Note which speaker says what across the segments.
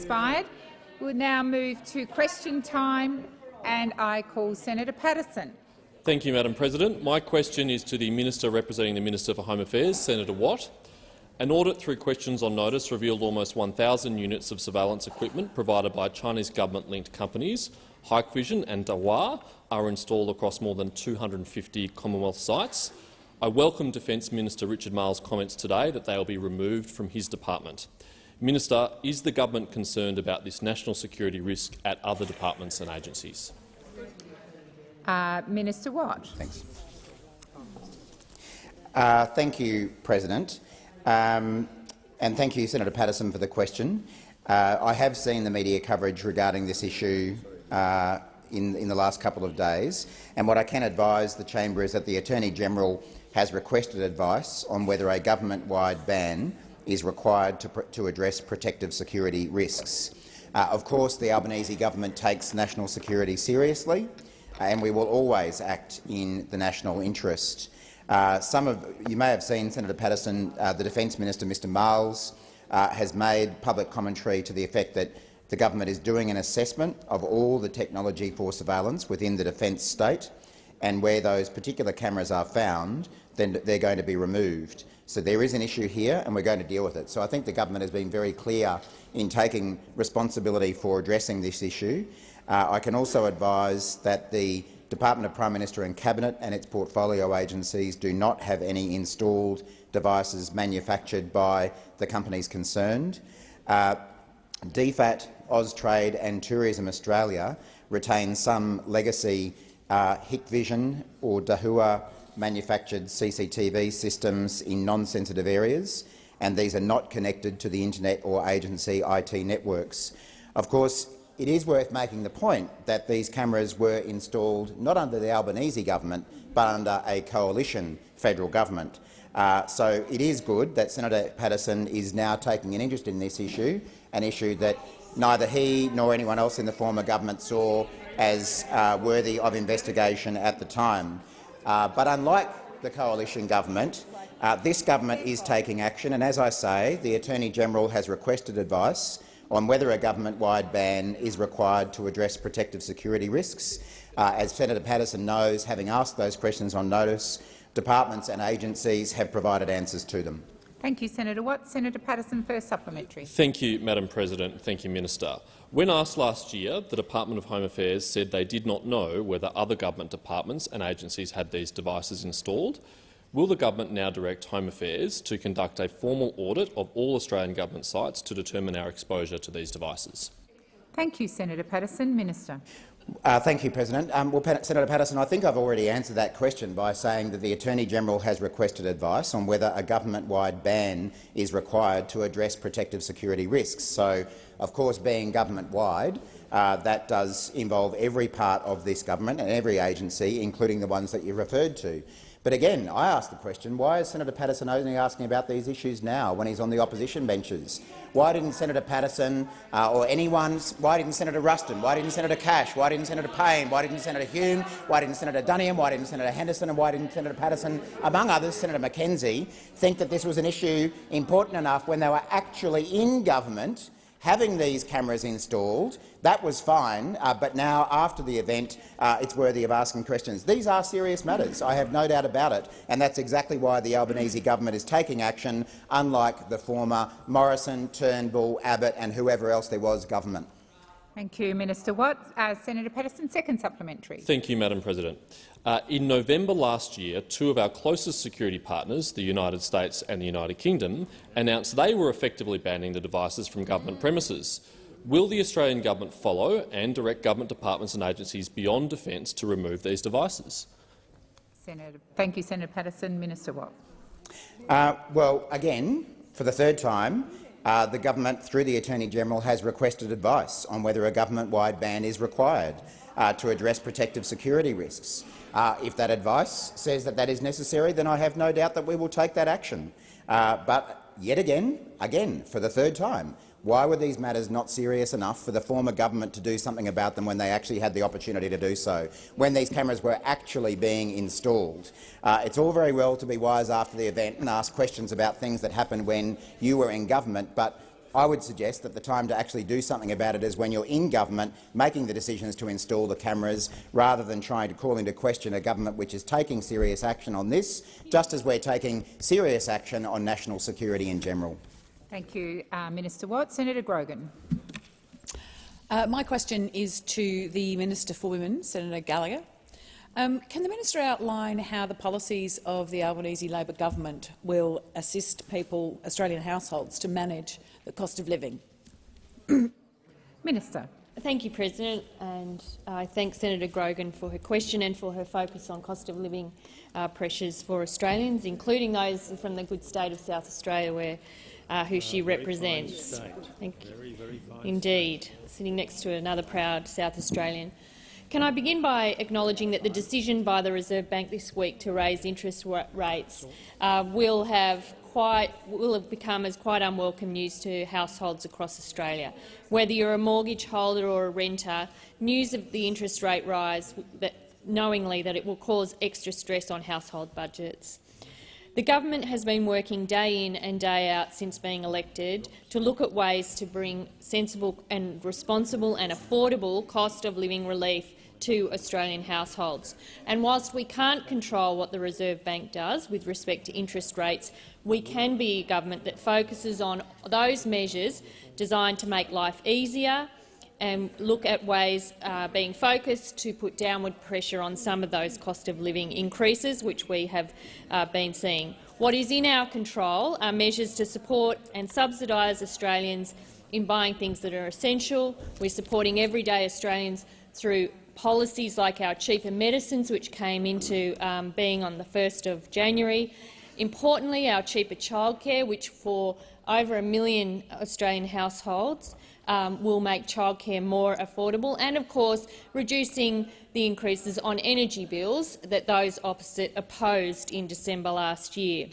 Speaker 1: expired. We'll now move to question time, and I call Senator Patterson.
Speaker 2: Thank you, Madam President. My question is to the Minister representing the Minister for Home Affairs, Senator Watt. An audit through questions on notice revealed almost 1,000 units of surveillance equipment provided by Chinese government-linked companies, Hikvision and Dahua, are installed across more than 250 Commonwealth sites. I welcome Defence Minister Richard Marles' comments today that they will be removed from his department. Minister, is the government concerned about this national security risk at other departments and agencies?
Speaker 1: Minister Watt.
Speaker 3: Thanks. Thank you, President. And thank you, Senator Patterson, for the question. I have seen the media coverage regarding this issue in the last couple of days, and what I can advise the chamber is that the Attorney-General has requested advice on whether a government-wide ban is required to address protective security risks. Of course, the Albanese government takes national security seriously, and we will always act in the national interest. You may have seen, Senator Patterson, the Defence Minister, Mr Marles, has made public commentary to the effect that the government is doing an assessment of all the technology for surveillance within the defence state, and where those particular cameras are found, then they're going to be removed. So there is an issue here, and we're going to deal with it. So I think the government has been very clear in taking responsibility for addressing this issue. I can also advise that the Department of Prime Minister and Cabinet and its portfolio agencies do not have any installed devices manufactured by the companies concerned. DFAT, Austrade and Tourism Australia retain some legacy Hikvision or Dahua manufactured CCTV systems in non-sensitive areas, and these are not connected to the internet or agency IT networks. Of course, it is worth making the point that these cameras were installed not under the Albanese government but under a coalition federal government. So it is good that Senator Patterson is now taking an interest in this issue, an issue that neither he nor anyone else in the former government saw as worthy of investigation at the time. But unlike the coalition government, this government is taking action, and as I say, the Attorney-General has requested advice on whether a government-wide ban is required to address protective security risks. As Senator Patterson knows, having asked those questions on notice, departments and agencies have provided answers to them.
Speaker 1: Thank you, Senator Watt. Senator Patterson, first supplementary.
Speaker 2: Thank you, Madam President. Thank you, Minister. When asked last year, the Department of Home Affairs said they did not know whether other government departments and agencies had these devices installed. Will the government now direct Home Affairs to conduct a formal audit of all Australian government sites to determine our exposure to these devices?
Speaker 1: Thank you, Senator Patterson. Minister.
Speaker 3: Thank you, President. Senator Patterson, I think I've already answered that question by saying that the Attorney-General has requested advice on whether a government-wide ban is required to address protective security risks. So, of course, being government-wide, that does involve every part of this government and every agency, including the ones that you referred to. But again, I ask the question, why is Senator Patterson only asking about these issues now when he's on the opposition benches? Why didn't Senator Patterson or anyone, why didn't Senator Ruston, why didn't Senator Cash, why didn't Senator Payne, why didn't Senator Hume, why didn't Senator Duniam, why didn't Senator Henderson and why didn't Senator Patterson, among others, Senator McKenzie, think that this was an issue important enough when they were actually in government having these cameras installed? That was fine, but now, after the event, it's worthy of asking questions. These are serious matters, I have no doubt about it, and that's exactly why the Albanese government is taking action, unlike the former Morrison, Turnbull, Abbott and whoever else there was government.
Speaker 1: Thank you, Minister Watt. Senator Patterson, second supplementary.
Speaker 2: Thank you, Madam President. In November last year, two of our closest security partners, the United States and the United Kingdom, announced they were effectively banning the devices from government premises. Will the Australian government follow and direct government departments and agencies beyond defence to remove these devices?
Speaker 1: Thank you, Senator Patterson. Minister Watt.
Speaker 3: Well, again, for the third time, the government, through the Attorney-General, has requested advice on whether a government-wide ban is required to address protective security risks. If that advice says that that is necessary, then I have no doubt that we will take that action. But yet again, for the third time, why were these matters not serious enough for the former government to do something about them when they actually had the opportunity to do so, when these cameras were actually being installed? It's all very well to be wise after the event and ask questions about things that happened when you were in government, but I would suggest that the time to actually do something about it is when you're in government making the decisions to install the cameras, rather than trying to call into question a government which is taking serious action on this, just as we're taking serious action on national security in general.
Speaker 1: Thank you, Minister Watt. Senator Grogan.
Speaker 4: My question is to the Minister for Women, Senator Gallagher. Can the minister outline how the policies of the Albanese Labor government will assist people, Australian households, to manage the cost of living?
Speaker 1: Minister.
Speaker 5: Thank you, President, and I thank Senator Grogan for her question and for her focus on cost of living pressures for Australians, including those from the good state of South Australia, who she represents. Thank you. Indeed, sitting next to another proud South Australian. Can I begin by acknowledging that the decision by the Reserve Bank this week to raise interest rates will have become as quite unwelcome news to households across Australia. Whether you're a mortgage holder or a renter, news of the interest rate rise, knowingly that it will cause extra stress on household budgets. The government has been working day in and day out since being elected to look at ways to bring sensible and responsible and affordable cost of living relief to Australian households. And whilst we can't control what the Reserve Bank does with respect to interest rates, we can be a government that focuses on those measures designed to make life easier and look at ways being focused to put downward pressure on some of those cost of living increases which we have been seeing. What is in our control are measures to support and subsidise Australians in buying things that are essential. We're supporting everyday Australians through policies like our cheaper medicines, which came into being on the 1st of January. Importantly, our cheaper childcare, which for over 1 million Australian households will make childcare more affordable, and of course reducing the increases on energy bills that those opposite opposed in December last year.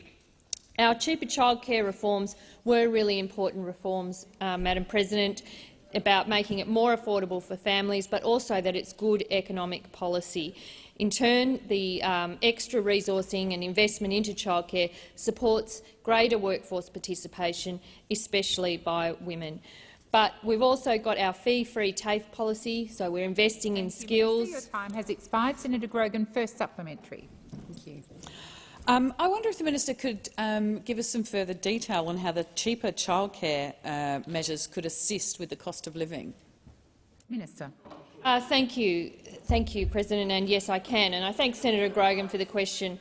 Speaker 5: Our cheaper childcare reforms were really important reforms, Madam President, about making it more affordable for families, but also that it's good economic policy. In turn, the extra resourcing and investment into childcare supports greater workforce participation, especially by women. But we've also got our fee-free TAFE policy, so we're investing in skills.
Speaker 1: Your time has expired. Senator Grogan, first supplementary.
Speaker 4: Thank you. I wonder if the minister could give us some further detail on how the cheaper childcare measures could assist with the cost of living.
Speaker 1: Minister.
Speaker 5: Thank you, President, and yes, I can. And I thank Senator Grogan for the question.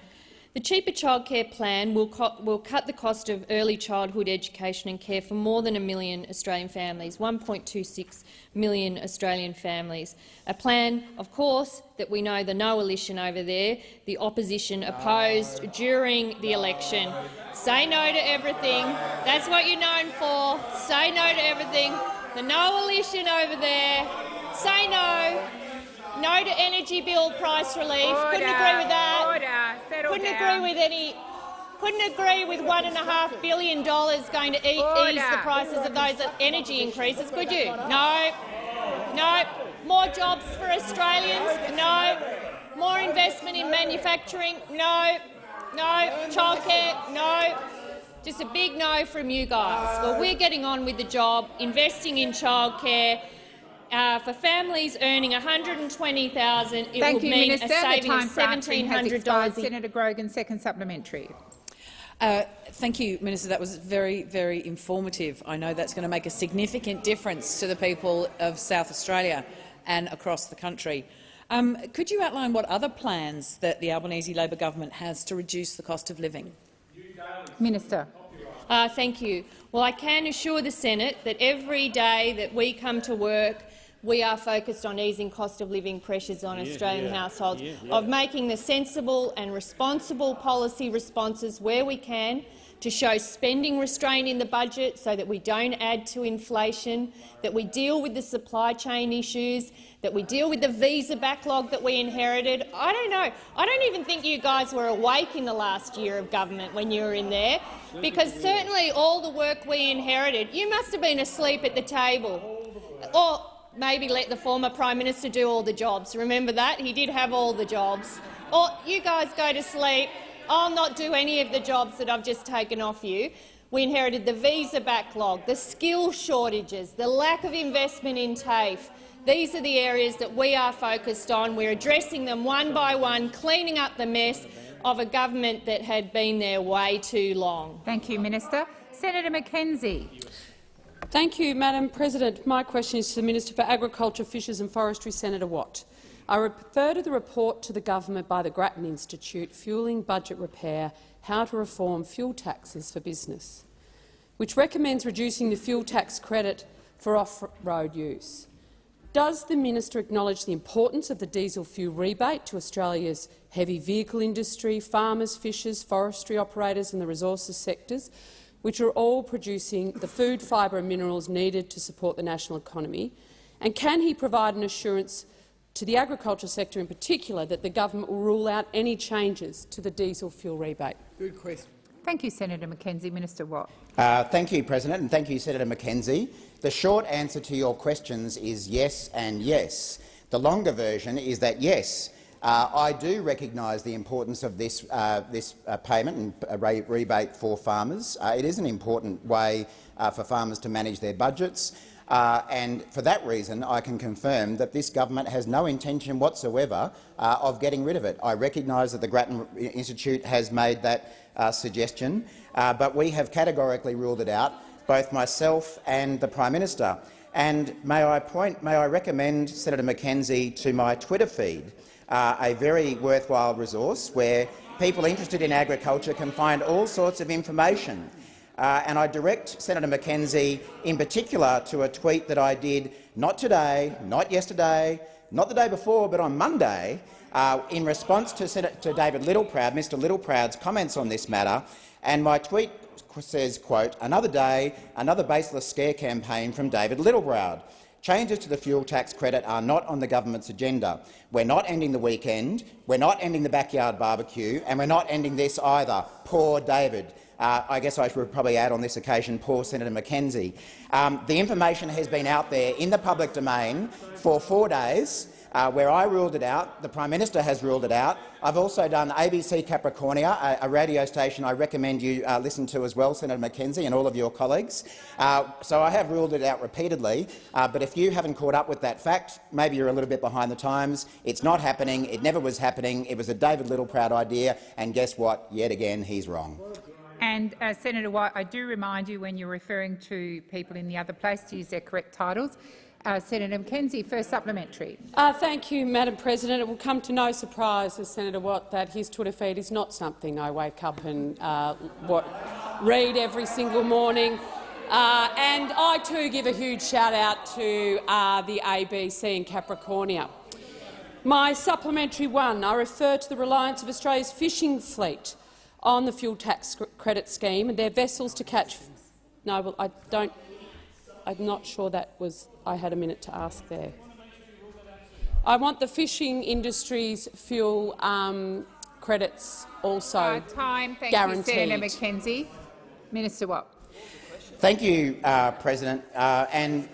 Speaker 5: The cheaper childcare plan will cut the cost of early childhood education and care for more than 1 million Australian families, 1.26 million Australian families. A plan, of course, that we know the no-alition over there, the opposition opposed during the election. Say no to everything. That's what you're known for. Say no to everything. The no-alition over there. Say no. No to energy bill price relief. Couldn't agree with that. Couldn't agree with $1.5 billion going to ease the prices of those energy increases, could you? No. No. More jobs for Australians? No. More investment in manufacturing? No. No. Childcare? No. Just a big no from you guys. Well, we're getting on with the job, investing in childcare. For families earning $120,000, it will mean a saving of $1,700.
Speaker 1: Senator Grogan, second supplementary.
Speaker 4: Thank you, Minister. That was very, very informative. I know that's going to make a significant difference to the people of South Australia and across the country. Could you outline what other plans that the Albanese Labor government has to reduce the cost of living?
Speaker 1: Minister.
Speaker 5: Thank you. Well, I can assure the Senate that every day that we come to work, we are focused on easing cost of living pressures on Australian households, of making the sensible and responsible policy responses where we can to show spending restraint in the budget so that we don't add to inflation, that we deal with the supply chain issues, that we deal with the visa backlog that we inherited. I don't know. I don't even think you guys were awake in the last year of government when you were in there, because certainly all the work we inherited, you must have been asleep at the table. Or maybe let the former Prime Minister do all the jobs. Remember that? He did have all the jobs. Or you guys go to sleep. I'll not do any of the jobs that I've just taken off you. We inherited the visa backlog, the skill shortages, the lack of investment in TAFE. These are the areas that we are focused on. We're addressing them one by one, cleaning up the mess of a government that had been there way too long.
Speaker 1: Thank you, Minister. Senator McKenzie.
Speaker 6: Thank you, Madam President. My question is to the Minister for Agriculture, Fisheries and Forestry, Senator Watt. I refer to the report to the government by the Grattan Institute, Fuelling Budget Repair, How to Reform Fuel Taxes for Business, which recommends reducing the fuel tax credit for off-road use. Does the minister acknowledge the importance of the diesel fuel rebate to Australia's heavy vehicle industry, farmers, fishers, forestry operators and the resources sectors, which are all producing the food, fibre and minerals needed to support the national economy? And can he provide an assurance to the agriculture sector in particular that the government will rule out any changes to the diesel fuel rebate?
Speaker 7: Good question.
Speaker 1: Thank you, Senator McKenzie. Minister Watt.
Speaker 3: Thank you, President, and thank you, Senator McKenzie. The short answer to your questions is yes and yes. The longer version is that yes, I do recognise the importance of this payment and rebate for farmers. It is an important way for farmers to manage their budgets. And for that reason, I can confirm that this government has no intention whatsoever of getting rid of it. I recognise that the Grattan Institute has made that suggestion, but we have categorically ruled it out, both myself and the Prime Minister. And may I recommend Senator McKenzie to my Twitter feed, a very worthwhile resource where people interested in agriculture can find all sorts of information. And I direct Senator McKenzie in particular to a tweet that I did not today, not yesterday, not the day before, but on Monday, in response to David Littleproud, Mr Littleproud's comments on this matter. And my tweet says, quote, "Another day, another baseless scare campaign from David Littleproud. Changes to the fuel tax credit are not on the government's agenda. We're not ending the weekend, we're not ending the backyard barbecue, and we're not ending this either. Poor David." I guess I should probably add on this occasion, poor Senator McKenzie. The information has been out there in the public domain for 4 days, where I ruled it out. The Prime Minister has ruled it out. I've also done ABC Capricornia, a radio station I recommend you listen to as well, Senator McKenzie and all of your colleagues. So I have ruled it out repeatedly, but if you haven't caught up with that fact, maybe you're a little bit behind the times. It's not happening. It never was happening. It was a David Littleproud idea, and guess what? Yet again, he's wrong.
Speaker 1: And Senator White, I do remind you when you're referring to people in the other place to use their correct titles. Senator McKenzie, first supplementary.
Speaker 6: Thank you, Madam President. It will come to no surprise to Senator Watt that his Twitter feed is not something I wake up and read every single morning. And I too give a huge shout-out to the ABC in Capricornia. My supplementary one, I refer to the reliance of Australia's fishing fleet on the fuel tax credit scheme and their vessels to catch— no, well, I'm not sure that was— I had a minute to ask there. I want the fishing industry's fuel credits also
Speaker 1: Time. Thank
Speaker 6: guaranteed.
Speaker 1: you, Senator McKenzie. Minister Watt.
Speaker 3: Thank you, President. And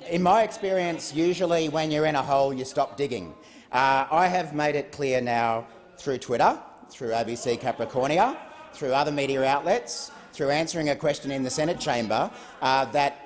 Speaker 3: in my experience, usually when you're in a hole, you stop digging. I have made it clear now through Twitter, through ABC Capricornia, through other media outlets, through answering a question in the Senate chamber, that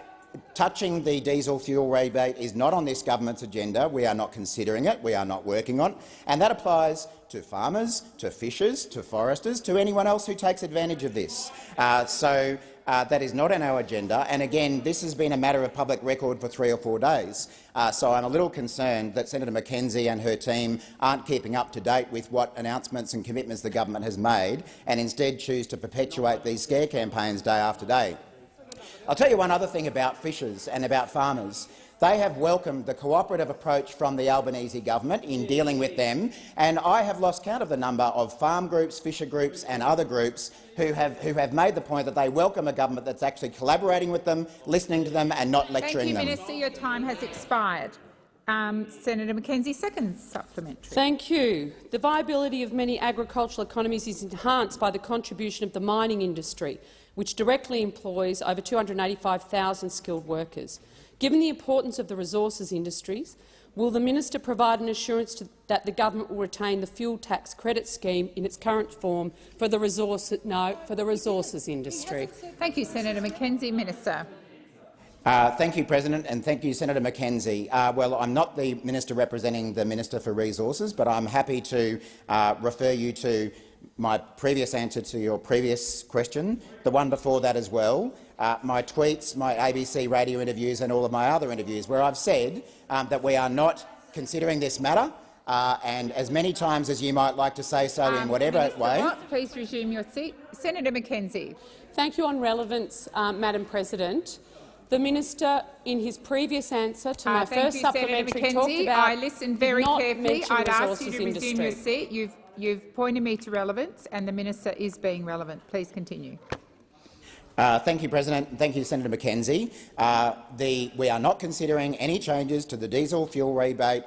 Speaker 3: touching the diesel fuel rebate is not on this government's agenda. We are not considering it. We are not working on it. And that applies to farmers, to fishers, to foresters, to anyone else who takes advantage of this. That is not on our agenda. And again, this has been a matter of public record for 3 or 4 days. So I'm a little concerned that Senator McKenzie and her team aren't keeping up to date with what announcements and commitments the government has made, and instead choose to perpetuate these scare campaigns day after day. I'll tell you one other thing about fishers and about farmers. They have welcomed the cooperative approach from the Albanese government in dealing with them, and I have lost count of the number of farm groups, fisher groups and other groups who have made the point that they welcome a government that's actually collaborating with them, listening to them and not lecturing them.
Speaker 1: Thank you, Minister. Your time has expired. Senator McKenzie, second supplementary.
Speaker 6: Thank you. The viability of many agricultural economies is enhanced by the contribution of the mining industry, which directly employs over 285,000 skilled workers. Given the importance of the resources industries, will the minister provide an assurance that the government will retain the fuel tax credit scheme in its current form for the resources industry?
Speaker 1: Thank you, Senator Mackenzie. Minister.
Speaker 3: Thank you, President, and thank you, Senator Mackenzie. Well, I'm not the minister representing the Minister for Resources, but I'm happy to refer you to my previous answer to your previous question, the one before that as well, my tweets, my ABC radio interviews and all of my other interviews, where I've said that we are not considering this matter, and as many times as you might like to say so in whatever
Speaker 1: Minister
Speaker 3: way—
Speaker 1: Watt, please resume your seat. Senator Mackenzie.
Speaker 6: Thank you on relevance, Madam President. The minister, in his previous answer to my first supplementary, talked about
Speaker 1: I listened very carefully. I'd ask you to resume your
Speaker 6: industry.
Speaker 1: seat. You've pointed me to relevance, and the minister is being relevant. Please continue.
Speaker 3: Thank you, President. Thank you, Senator Mackenzie. We are not considering any changes to the diesel fuel rebate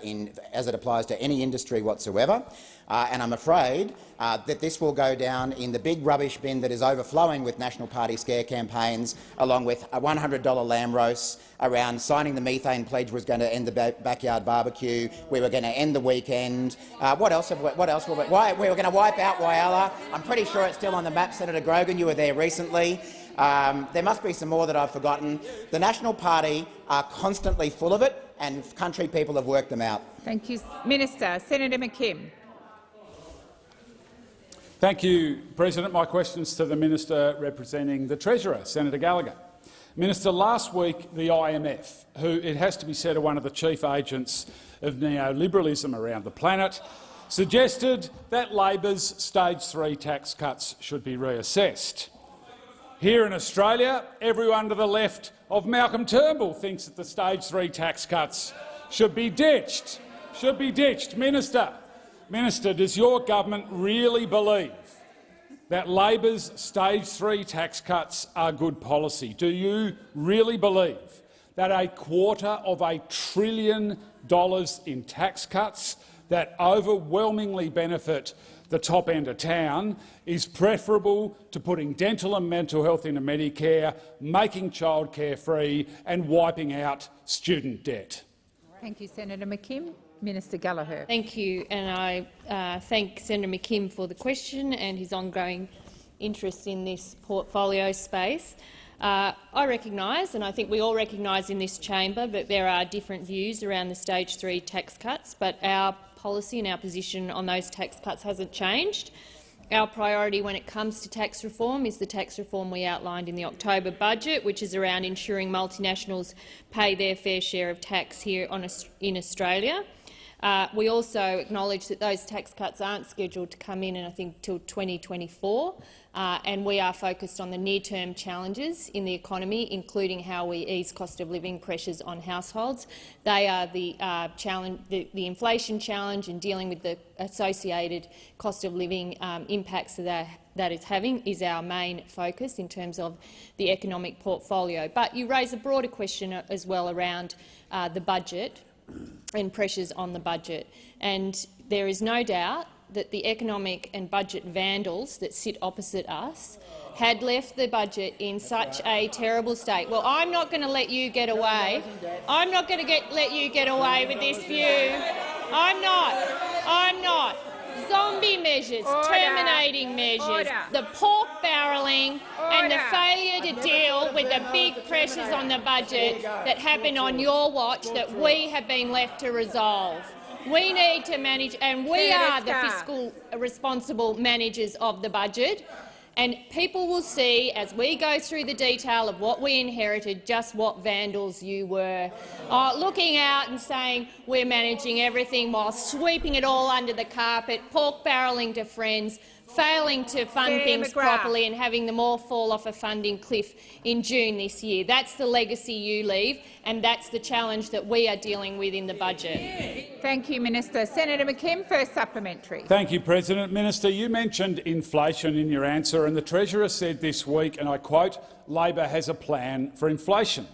Speaker 3: as it applies to any industry whatsoever, and I'm afraid that this will go down in the big rubbish bin that is overflowing with National Party scare campaigns, along with a $100 lamb roast around signing the methane pledge was going to end the backyard barbecue. We were going to end the weekend. What else? We were going to wipe out Whyalla. I'm pretty sure it's still on the map, Senator Grogan. You were there recently. There must be some more that I've forgotten. The National Party are constantly full of it, and country people have worked them out.
Speaker 1: Thank you, Minister. Senator McKim.
Speaker 7: Thank you, President. My questions to the Minister representing the Treasurer, Senator Gallagher. Minister, last week the IMF, who it has to be said are one of the chief agents of neoliberalism around the planet, suggested that Labor's Stage 3 tax cuts should be reassessed. Here in Australia, everyone to the left of Malcolm Turnbull thinks that the Stage 3 tax cuts should be ditched. Minister, does your government really believe that Labor's Stage 3 tax cuts are good policy? Do you really believe that $250 billion in tax cuts that overwhelmingly benefit the top end of town is preferable to putting dental and mental health into Medicare, making childcare free and wiping out student debt?
Speaker 1: Thank you, Senator McKim. Minister Gallagher.
Speaker 5: Thank you, and I thank Senator McKim for the question and his ongoing interest in this portfolio space. I recognise, and I think we all recognise in this chamber, that there are different views around the Stage 3 tax cuts, but our policy and our position on those tax cuts hasn't changed. Our priority when it comes to tax reform is the tax reform we outlined in the October budget, which is around ensuring multinationals pay their fair share of tax here in Australia. We also acknowledge that those tax cuts aren't scheduled to come in, I think, till 2024, and we are focused on the near-term challenges in the economy, including how we ease cost of living pressures on households. They are the inflation challenge, and dealing with the associated cost of living impacts that it's having is our main focus in terms of the economic portfolio. But you raise a broader question as well around the budget and pressures on the budget. And there is no doubt that the economic and budget vandals that sit opposite us had left the budget in such a terrible state. Well, I'm not going to let you get away. I'm not going to let you get away with this view. I'm not. Zombie measures, terminating measures, the pork barrelling and the failure to deal with the big pressures on the budget that happened on your watch that we have been left to resolve. We need to manage, and we are the fiscal responsible managers of the budget. And people will see, as we go through the detail of what we inherited, just what vandals you were. Looking out and saying we're managing everything while sweeping it all under the carpet, pork barrelling to friends, failing to fund things properly and having them all fall off a funding cliff in June this year. That's the legacy you leave, and that's the challenge that we are dealing with in the budget.
Speaker 1: Thank you, Minister. Senator McKim, first supplementary.
Speaker 7: Thank you, President. Minister, you mentioned inflation in your answer, and the Treasurer said this week, and I quote, "Labor has a plan for inflation."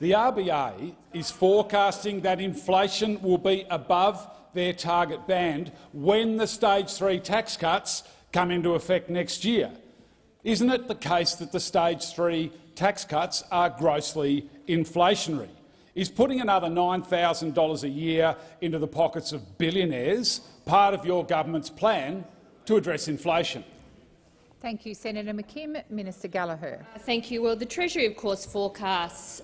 Speaker 7: The RBA is forecasting that inflation will be above their target band when the Stage 3 tax cuts come into effect next year. Isn't it the case that the Stage 3 tax cuts are grossly inflationary? Is putting another $9,000 a year into the pockets of billionaires part of your government's plan to address inflation?
Speaker 1: Thank you, Senator McKim. Minister Gallagher.
Speaker 5: Thank you. Well, the Treasury, of course, forecasts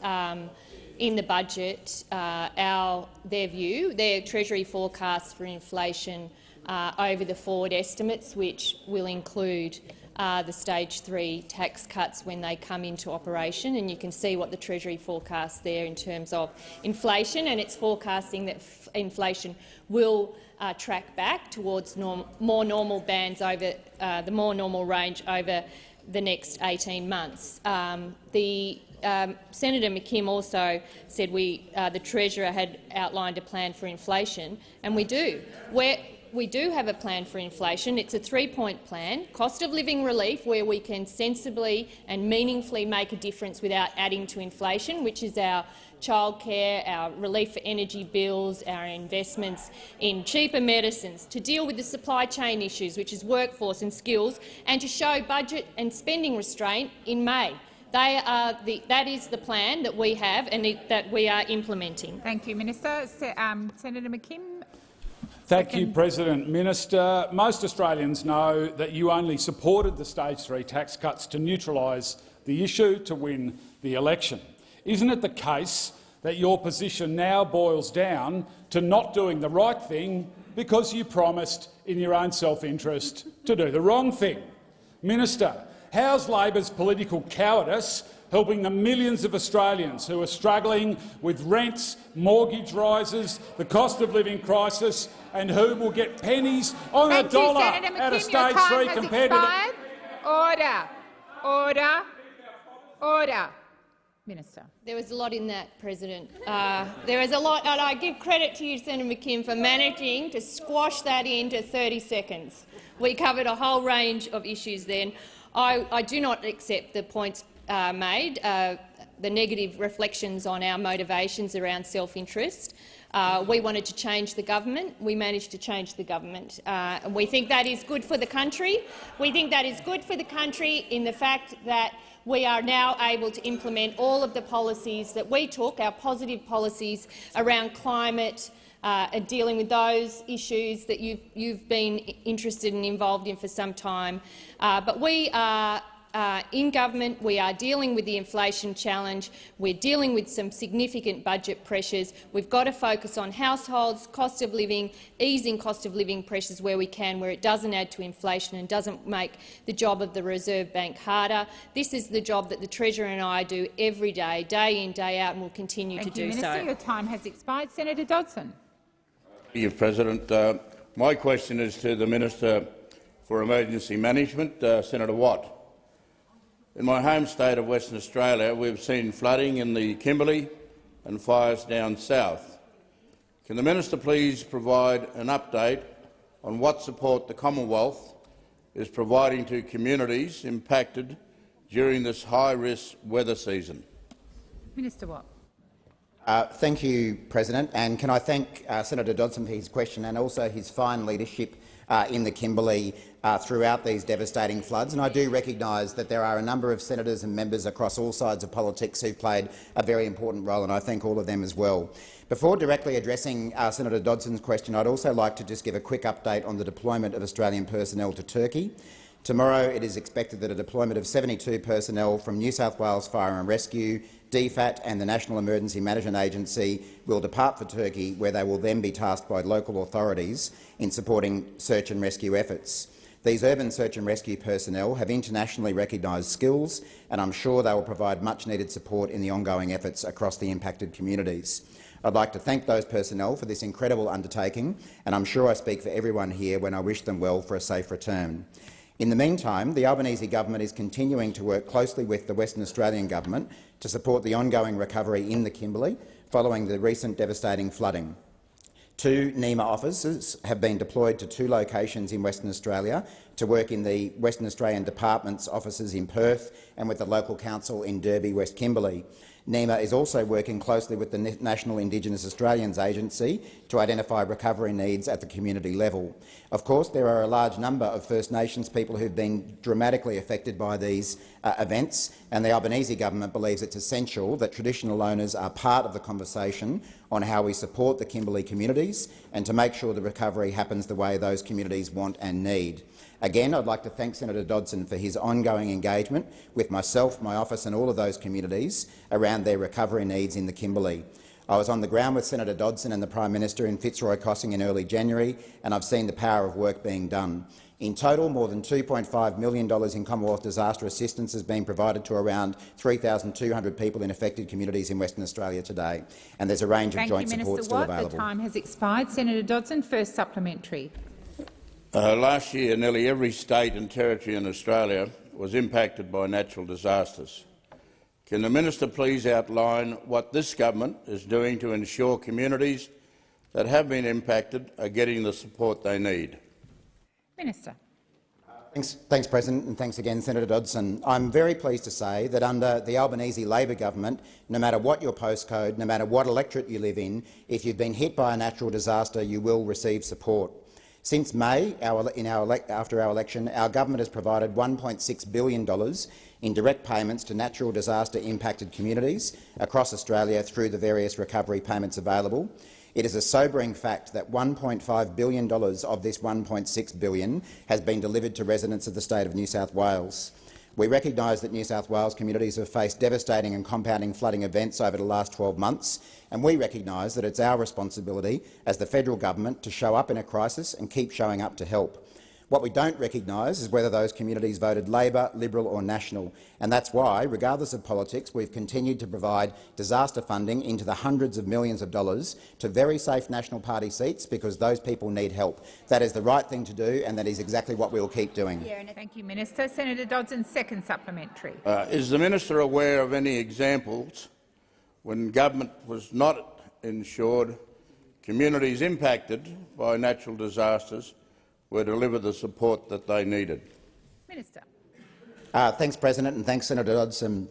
Speaker 5: in the budget their Treasury forecasts for inflation over the forward estimates, which will include the Stage 3 tax cuts when they come into operation. And you can see what the Treasury forecasts there in terms of inflation, and it's forecasting that inflation will track back towards more normal bands over the more normal range over the next 18 months. Senator McKim also said the Treasurer had outlined a plan for inflation, and we do. We do have a plan for inflation. It's a 3-point plan: cost of living relief, where we can sensibly and meaningfully make a difference without adding to inflation, which is our childcare, our relief for energy bills, our investments in cheaper medicines, to deal with the supply chain issues, which is workforce and skills, and to show budget and spending restraint in May. That is the plan that we have and that we are implementing.
Speaker 1: Thank you, Minister. Senator McKim.
Speaker 7: Thank you, President. Minister, most Australians know that you only supported the Stage 3 tax cuts to neutralise the issue to win the election. Isn't it the case that your position now boils down to not doing the right thing because you promised in your own self-interest to do the wrong thing? Minister, how's Labor's political cowardice helping the millions of Australians who are struggling with rents, mortgage rises, the cost of living crisis, and who will get pennies on a dollar at a Stage 3 compared to the—
Speaker 1: Order. Minister.
Speaker 5: There was a lot in that, President. There is a lot, and I give credit to you, Senator McKim, for managing to squash that into 30 seconds. We covered a whole range of issues then. I do not accept the points made, the negative reflections on our motivations around self-interest. We wanted to change the government. We managed to change the government. And we think that is good for the country. We think that is good for the country in the fact that we are now able to implement all of the policies that we took, our positive policies around climate, and dealing with those issues that you've been interested and involved in for some time. But we are in government. We are dealing with the inflation challenge. We're dealing with some significant budget pressures. We've got to focus on households, cost of living, easing cost of living pressures where we can, where it doesn't add to inflation and doesn't make the job of the Reserve Bank harder. This is the job that the Treasurer and I do every day, day in, day out, and will continue to do so.
Speaker 1: Minister. Your time has expired. Senator Dodson.
Speaker 8: Thank you, President. My question is to the Minister for Emergency Management, Senator Watt. In my home state of Western Australia, we've seen flooding in the Kimberley and fires down south. Can the Minister please provide an update on what support the Commonwealth is providing to communities impacted during this high-risk weather season?
Speaker 1: Minister Watt.
Speaker 3: Thank you, President, and can I thank Senator Dodson for his question and also his fine leadership in the Kimberley throughout these devastating floods. And I do recognise that there are a number of senators and members across all sides of politics who've played a very important role, and I thank all of them as well. Before directly addressing Senator Dodson's question, I'd also like to just give a quick update on the deployment of Australian personnel to Turkey. Tomorrow it is expected that a deployment of 72 personnel from New South Wales Fire and Rescue, DFAT and the National Emergency Management Agency will depart for Turkey, where they will then be tasked by local authorities in supporting search and rescue efforts. These urban search and rescue personnel have internationally recognised skills, and I'm sure they will provide much-needed support in the ongoing efforts across the impacted communities. I'd like to thank those personnel for this incredible undertaking, and I'm sure I speak for everyone here when I wish them well for a safe return. In the meantime, the Albanese government is continuing to work closely with the Western Australian government to support the ongoing recovery in the Kimberley following the recent devastating flooding. 2 NEMA officers have been deployed to 2 locations in Western Australia to work in the Western Australian Department's offices in Perth and with the local council in Derby, West Kimberley. NEMA is also working closely with the National Indigenous Australians Agency to identify recovery needs at the community level. Of course, there are a large number of First Nations people who have been dramatically affected by these events, and the Albanese government believes it's essential that traditional owners are part of the conversation on how we support the Kimberley communities and to make sure the recovery happens the way those communities want and need. Again, I'd like to thank Senator Dodson for his ongoing engagement with myself, my office and all of those communities around their recovery needs in the Kimberley. I was on the ground with Senator Dodson and the Prime Minister in Fitzroy Crossing in early January, and I've seen the power of work being done. In total, more than $2.5 million in Commonwealth disaster assistance has been provided to around 3,200 people in affected communities in Western Australia today, and there's a range of joint support still available.
Speaker 1: The time has expired. Senator Dodson, first supplementary.
Speaker 8: Last year, nearly every state and territory in Australia was impacted by natural disasters. Can the minister please outline what this government is doing to ensure communities that have been impacted are getting the support they need?
Speaker 1: Minister.
Speaker 3: Thanks, President, and thanks again, Senator Dodson. I'm very pleased to say that under the Albanese Labor government, no matter what your postcode, no matter what electorate you live in, if you've been hit by a natural disaster, you will receive support. Since May, after our election, our government has provided $1.6 billion in direct payments to natural disaster-impacted communities across Australia through the various recovery payments available. It is a sobering fact that $1.5 billion of this $1.6 billion has been delivered to residents of the state of New South Wales. We recognise that New South Wales communities have faced devastating and compounding flooding events over the last 12 months, and we recognise that it's our responsibility as the federal government to show up in a crisis and keep showing up to help. What we don't recognise is whether those communities voted Labor, Liberal or National, and that's why, regardless of politics, we've continued to provide disaster funding into the hundreds of millions of dollars to very safe National Party seats because those people need help. That is the right thing to do, and that is exactly what we will keep doing.
Speaker 1: Thank you, Minister. Senator Dodson, second supplementary.
Speaker 8: Is the minister aware of any examples when government was not ensured communities impacted by natural disasters were delivered the support that they needed?
Speaker 1: Minister.
Speaker 3: Thanks, President, and thanks, Senator Dodson.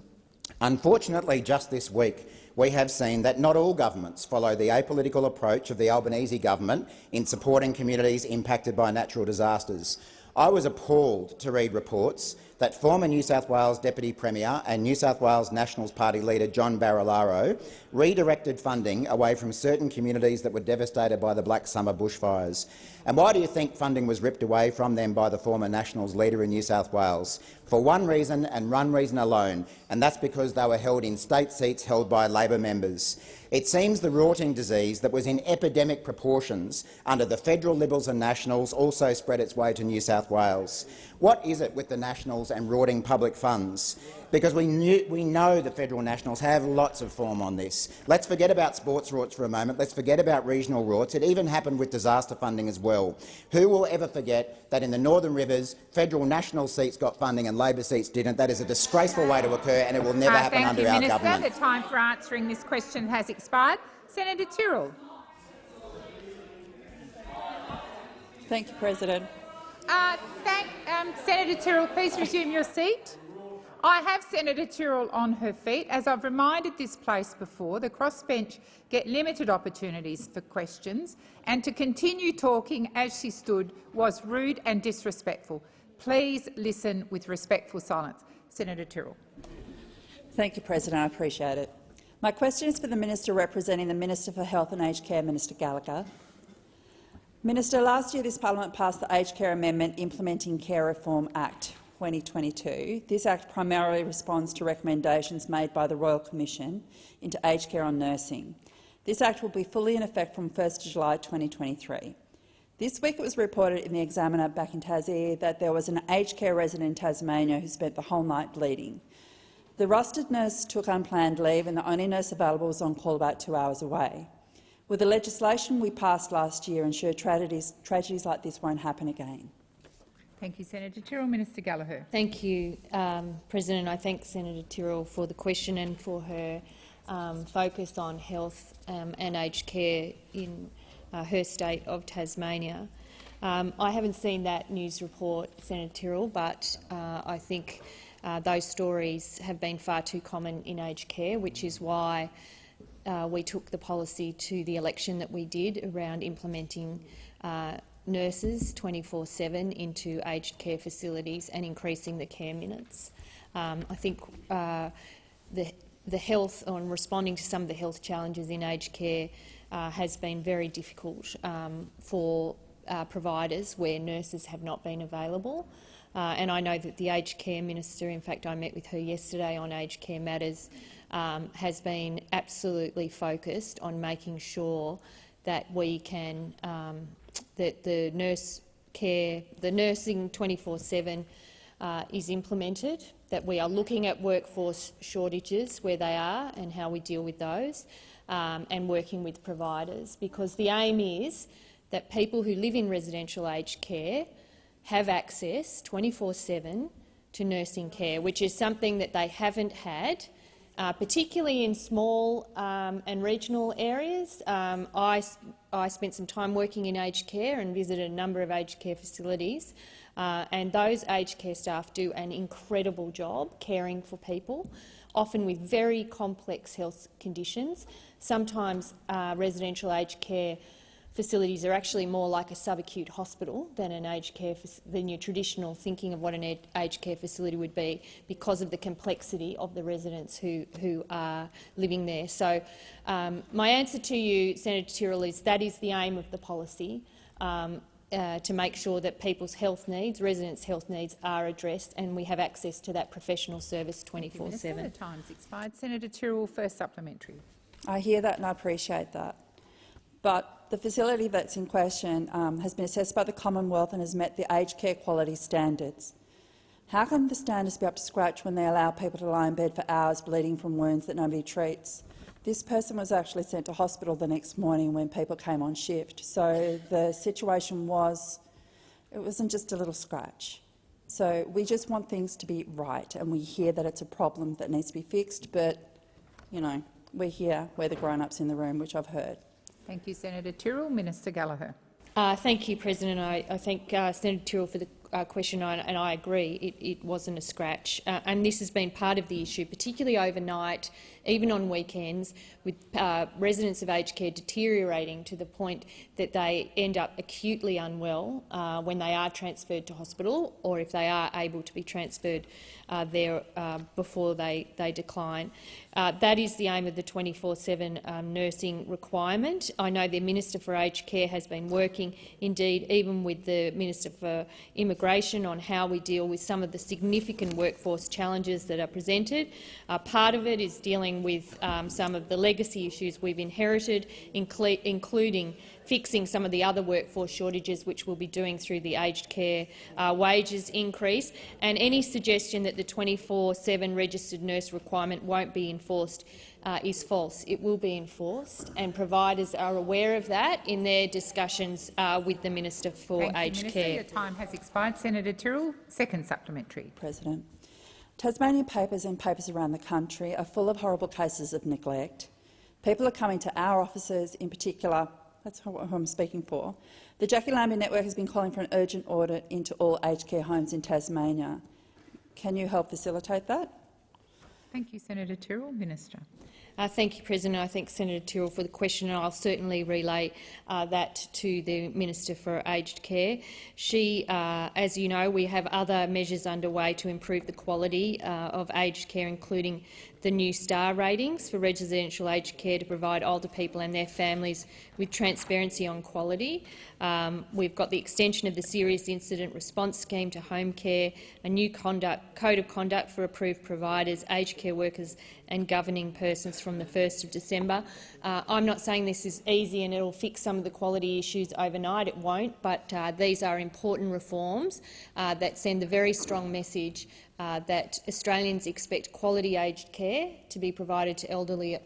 Speaker 3: Unfortunately, just this week, we have seen that not all governments follow the apolitical approach of the Albanese government in supporting communities impacted by natural disasters. I was appalled to read reports that former New South Wales Deputy Premier and New South Wales Nationals Party leader John Barilaro redirected funding away from certain communities that were devastated by the Black Summer bushfires. And why do you think funding was ripped away from them by the former Nationals leader in New South Wales? For one reason and one reason alone, and that's because they were held in state seats held by Labor members. It seems the rorting disease that was in epidemic proportions under the federal Liberals and Nationals also spread its way to New South Wales. What is it with the Nationals and rorting public funds? Because we know the federal Nationals have lots of form on this. Let's forget about sports rorts for a moment. Let's forget about regional rorts. It even happened with disaster funding as well. Who will ever forget that in the Northern Rivers, federal National seats got funding and Labor seats didn't? That is a disgraceful way to occur, and it will never happen under our government.
Speaker 1: Thank you, Minister. The time for answering this question has expired. Senator Tyrrell.
Speaker 9: Thank you, President.
Speaker 1: Senator Tyrrell, please resume your seat. I have Senator Tyrrell on her feet. As I've reminded this place before, the crossbench get limited opportunities for questions, and to continue talking as she stood was rude and disrespectful. Please listen with respectful silence. Senator Tyrrell.
Speaker 9: Thank you, President. I appreciate it. My question is for the Minister representing the Minister for Health and Aged Care, Minister Gallagher. Minister, last year this parliament passed the Aged Care Amendment Implementing Care Reform Act 2022. This act primarily responds to recommendations made by the Royal Commission into aged care on nursing. This act will be fully in effect from 1 July 2023. This week it was reported in the Examiner back in Tassie that there was an aged care resident in Tasmania who spent the whole night bleeding. The rostered nurse took unplanned leave and the only nurse available was on call about 2 hours away. With the legislation we passed last year, ensure tragedies like this won't happen again.
Speaker 1: Thank you, Senator Tyrrell. Minister Gallagher.
Speaker 5: Thank you, President. I thank Senator Tyrrell for the question and for her focus on health and aged care in her state of Tasmania. I haven't seen that news report, Senator Tyrrell, but I think those stories have been far too common in aged care, which is why we took the policy to the election that we did around implementing nurses 24/7 into aged care facilities and increasing the care minutes. I think the health, on responding to some of the health challenges in aged care, has been very difficult for providers where nurses have not been available. And I know that the Aged Care Minister, in fact I met with her yesterday on aged care matters, has been absolutely focused on making sure that we can, that the nursing 24/7 is implemented, that we are looking at workforce shortages where they are and how we deal with those, and working with providers, because the aim is that people who live in residential aged care have access 24/7 to nursing care, which is something that they haven't had, particularly in small and regional areas. I spent some time working in aged care and visited a number of aged care facilities, and those aged care staff do an incredible job caring for people, often with very complex health conditions. Sometimes residential aged care facilities are actually more like a subacute hospital than an aged care than your traditional thinking of what an aged care facility would be, because of the complexity of the residents who are living there. So my answer to you, Senator Tyrrell, is that is the aim of the policy, to make sure that people's health needs, residents' health needs, are addressed, and we have access to that professional service 24/7.
Speaker 1: The time's expired. Senator Tyrrell, first supplementary.
Speaker 9: I hear that and I appreciate that. But the facility that's in question has been assessed by the Commonwealth and has met the aged care quality standards. How can the standards be up to scratch when they allow people to lie in bed for hours bleeding from wounds that nobody treats? This person was actually sent to hospital the next morning when people came on shift. So the situation it wasn't just a little scratch. So we just want things to be right, and we hear that it's a problem that needs to be fixed, but, you know, we're the grown-ups in the room, which I've heard.
Speaker 1: Thank you, Senator Tyrrell. Minister Gallagher.
Speaker 5: Thank you, President. I thank Senator Tyrrell for the question, and I agree it wasn't a scratch. And this has been part of the issue, particularly overnight, even on weekends, with residents of aged care deteriorating to the point that they end up acutely unwell when they are transferred to hospital, or if they are able to be transferred there before they decline. That is the aim of the 24/7 nursing requirement. I know the Minister for Aged Care has been working, indeed, even with the Minister for Immigration, on how we deal with some of the significant workforce challenges that are presented. Part of it is dealing with some of the legacy issues we've inherited, including fixing some of the other workforce shortages, which we'll be doing through the aged care wages increase. And any suggestion that the 24/7 registered nurse requirement won't be enforced is false. It will be enforced, and providers are aware of that in their discussions with the Minister for Aged Care.
Speaker 1: Your time has expired. Senator Tyrrell, second supplementary.
Speaker 9: President. Tasmanian papers and papers around the country are full of horrible cases of neglect. People are coming to our offices in particular. That's who I'm speaking for. The Jackie Lambie Network has been calling for an urgent audit into all aged care homes in Tasmania. Can you help facilitate that?
Speaker 1: Thank you, Senator Tyrrell. Minister.
Speaker 5: Thank you, President. I thank Senator Tyrrell for the question, and I'll certainly relay that to the Minister for Aged Care. As you know, we have other measures underway to improve the quality of aged care, including the new STAR ratings for residential aged care to provide older people and their families with transparency on quality. We've got the extension of the Serious Incident Response Scheme to home care, a new code of conduct for approved providers, aged care workers and governing persons from the 1st of December. I'm not saying this is easy and it will fix some of the quality issues overnight. It won't, but these are important reforms that send a very strong message that Australians expect quality aged care to be provided to elderly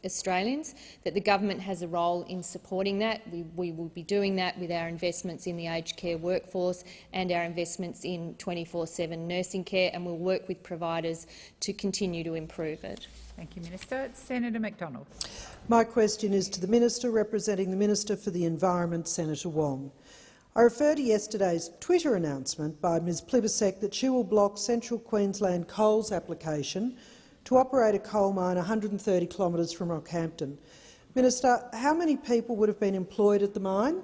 Speaker 5: Australians, that the government has a role in supporting that. We will be doing that with our investments in the aged care workforce and our investments in 24/7 nursing care, and we'll work with providers to continue to improve it.
Speaker 1: Thank you, Minister. Senator McDonald.
Speaker 10: My question is to the Minister representing the Minister for the Environment, Senator Wong. I refer to yesterday's Twitter announcement by Ms Plibersek that she will block Central Queensland Coal's application to operate a coal mine 130 kilometres from Rockhampton. Minister, how many people would have been employed at the mine,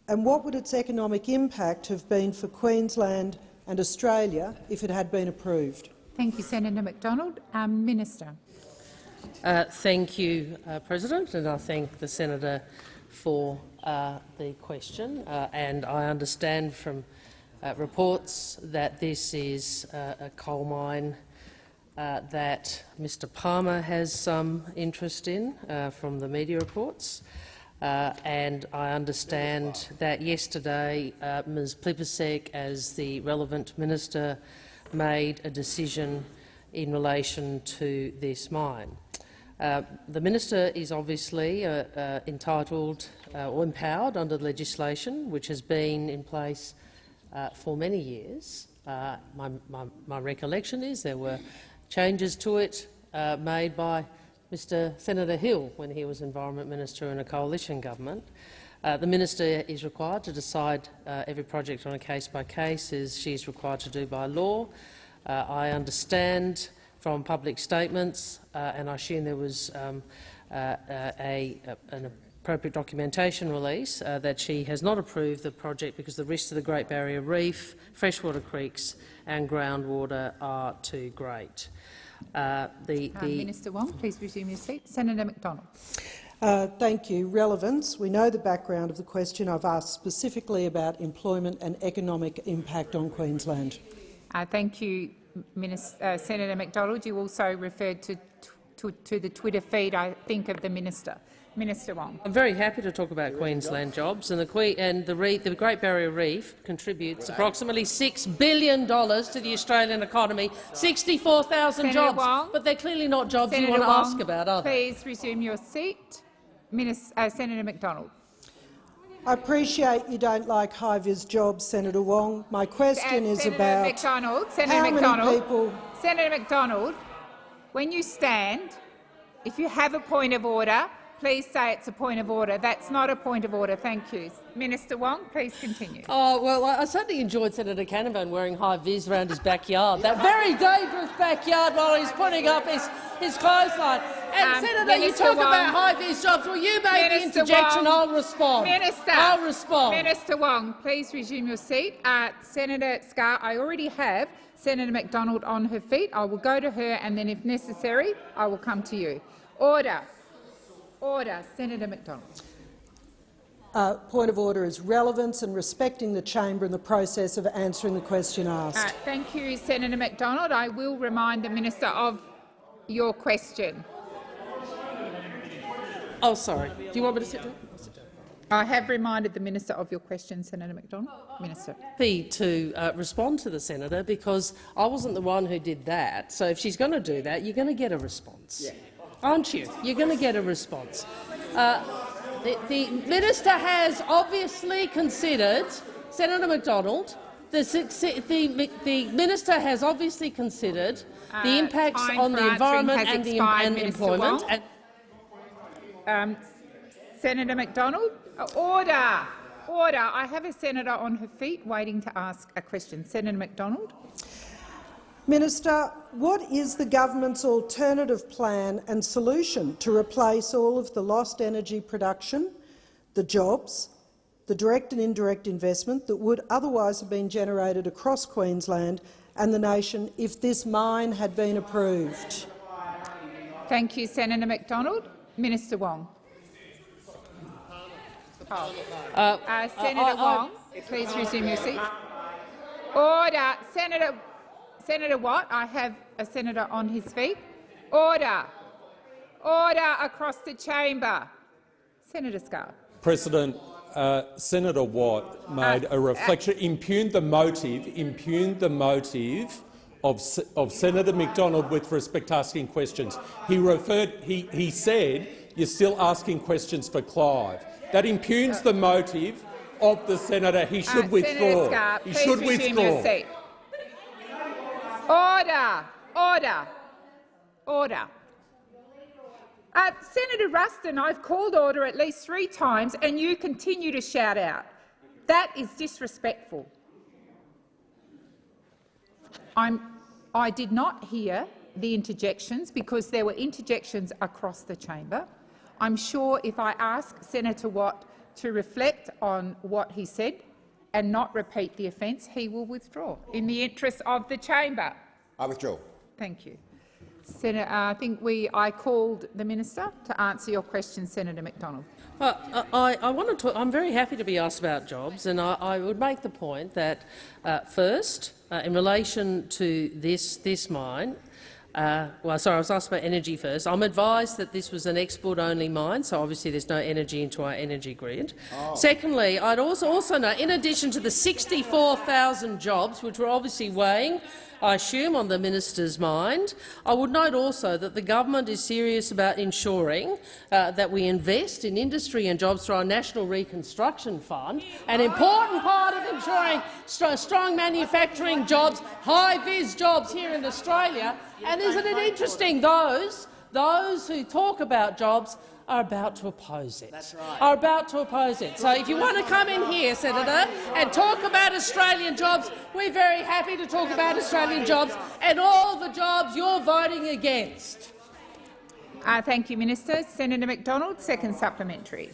Speaker 10: and what would its economic impact have been for Queensland and Australia if it had been approved?
Speaker 1: Thank you, Senator McDonald. Minister.
Speaker 11: Thank you, President, and I thank the senator for the question. And I understand from reports that this is a coal mine that Mr Palmer has some interest in from the media reports. And I understand that yesterday Ms Plibersek, as the relevant minister, made a decision in relation to this mine. The minister is obviously entitled or empowered under the legislation which has been in place for many years. My recollection is there were changes to it made by Mr Senator Hill when he was Environment Minister in a coalition government. The minister is required to decide every project on a case-by-case, as she is required to do by law. I understand from public statements, and I assume there was an appropriate documentation release, that she has not approved the project because the risks to the Great Barrier Reef, freshwater creeks and groundwater are too great.
Speaker 1: Minister Wong, please resume your seat. Senator McDonald.
Speaker 10: Thank you. Relevance. We know the background of the question. I've asked specifically about employment and economic impact on Queensland.
Speaker 1: Thank you, Senator McDonald. You also referred to the Twitter feed, I think, of the minister. Minister Wong.
Speaker 11: I'm very happy to talk about Queensland jobs, and the Great Barrier Reef contributes approximately $6 billion to the Australian economy, 64,000 jobs,
Speaker 1: Wong,
Speaker 11: but they're clearly not jobs
Speaker 1: Senator
Speaker 11: you want to
Speaker 1: Wong,
Speaker 11: ask about, are they?
Speaker 1: Please resume your seat. Senator McDonald.
Speaker 10: I appreciate you don't like high-vis jobs, Senator Wong. My question is
Speaker 1: Senator
Speaker 10: about
Speaker 1: McDonald, Senator
Speaker 10: how
Speaker 1: McDonald,
Speaker 10: many people—
Speaker 1: Senator McDonald, when you stand, if you have a point of order, please say it's a point of order. That's not a point of order. Thank you. Minister Wong, please continue.
Speaker 11: Oh, well, I certainly enjoyed Senator Canavan wearing high-vis around his backyard, that very dangerous backyard, while he's putting up his clothesline. And Senator,
Speaker 1: Minister
Speaker 11: you talk
Speaker 1: Wong,
Speaker 11: about high-vis jobs. Well, you make the
Speaker 1: Minister
Speaker 11: interjection,
Speaker 1: Wong,
Speaker 11: I'll respond.
Speaker 1: Minister,
Speaker 11: I'll respond.
Speaker 1: Minister Wong, please resume your seat. Senator Scarr, I already have Senator McDonald on her feet. I will go to her, and then, if necessary, I will come to you. Order. Order. Senator McDonald.
Speaker 10: Point of order is relevance and respecting the chamber in the process of answering the question asked.
Speaker 1: Thank you, Senator McDonald. I will remind the minister of your question.
Speaker 11: Oh, sorry. Do you want me to sit down?
Speaker 1: I have reminded the minister of your question, Senator McDonald. Minister.
Speaker 11: Happy to respond to the senator, because I wasn't the one who did that. So if she's going to do that, you're going to get a response. Yeah. Aren't you? You're going to get a response. The minister has obviously considered, Senator McDonald, the minister has obviously considered the impacts on the environment and the employment.
Speaker 1: Senator McDonald, order. Order. I have a senator on her feet waiting to ask a question. Senator McDonald.
Speaker 10: Minister, what is the government's alternative plan and solution to replace all of the lost energy production, the jobs, the direct and indirect investment that would otherwise have been generated across Queensland and the nation if this mine had been approved?
Speaker 1: Thank you, Senator McDonald. Minister Wong. Senator Wong, please resume your seat. Order. Senator Watt, I have a senator on his feet. Order. Order across the chamber. Senator Scarr.
Speaker 12: President, Senator Watt made a reflection, impugned the motive of Senator McDonald with respect to asking questions. He said, you're still asking questions for Clive. That impugns the motive of the senator. He should withdraw.
Speaker 1: Senator Scarr,
Speaker 12: he should
Speaker 1: resume
Speaker 12: withdraw.
Speaker 1: your seat. Order. Order. Order. Senator Ruston, I've called order at least 3 times and you continue to shout out. That is disrespectful. I did not hear the interjections because there were interjections across the chamber. I'm sure if I ask Senator Watt to reflect on what he said and not repeat the offence, he will withdraw in the interest of the chamber.
Speaker 3: I withdraw.
Speaker 1: Thank you. Senator, I called the minister to answer your question, Senator McDonald.
Speaker 11: I want to. I'm very happy to be asked about jobs, and I would make the point that first, in relation to this mine. I was asked about energy first. I'm advised that this was an export-only mine, so obviously there's no energy into our energy grid. Oh. Secondly, I'd also note, in addition to the 64,000 jobs, which were obviously weighing, I assume, on the minister's mind, I would note also that the government is serious about ensuring that we invest in industry and jobs through our National Reconstruction Fund, an important part of ensuring strong manufacturing jobs, high-vis jobs here in Australia. And isn't it interesting, those who talk about jobs are about to oppose it. That's right. Are about to oppose it. So if you want to come in here, Senator, and talk about Australian jobs, we're very happy to talk about Australian jobs and all the jobs you're voting against.
Speaker 1: Thank you, Minister. Senator McDonald, second supplementary.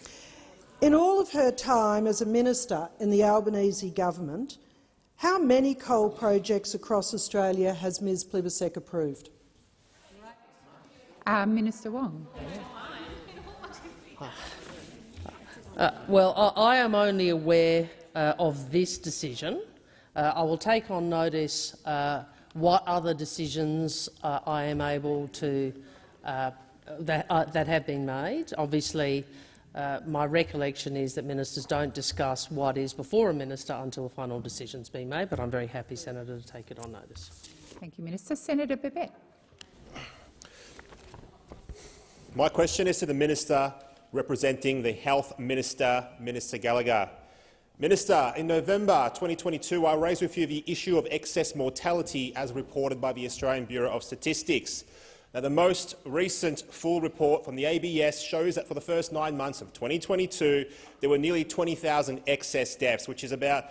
Speaker 10: In all of her time as a minister in the Albanese government, how many coal projects across Australia has Ms Plibersek approved?
Speaker 1: Minister Wong.
Speaker 11: Well, I am only aware of this decision. I will take on notice what other decisions I am able to that have been made. Obviously, my recollection is that ministers don't discuss what is before a minister until a final decision's been made, but I'm very happy, Senator, to take it on notice.
Speaker 1: Thank you, Minister. Senator Babet.
Speaker 13: My question is to the Minister representing the Health Minister, Minister Gallagher. Minister, in November 2022, I raised with you the issue of excess mortality as reported by the Australian Bureau of Statistics. Now, the most recent full report from the ABS shows that for the first 9 months of 2022, there were nearly 20,000 excess deaths, which is about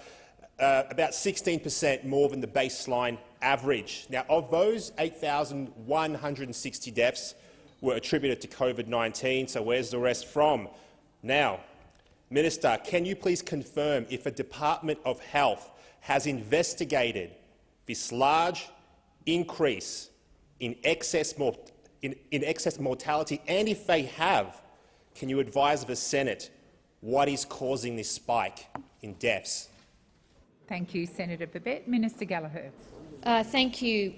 Speaker 13: 16% more than the baseline average. Now, of those, 8,160 deaths were attributed to COVID-19, so where's the rest from? Now, Minister, can you please confirm if the Department of Health has investigated this large increase in excess mortality, and if they have, can you advise the Senate what is causing this spike in deaths?
Speaker 1: Thank you, Senator Babet. Minister Gallagher.
Speaker 5: Thank you,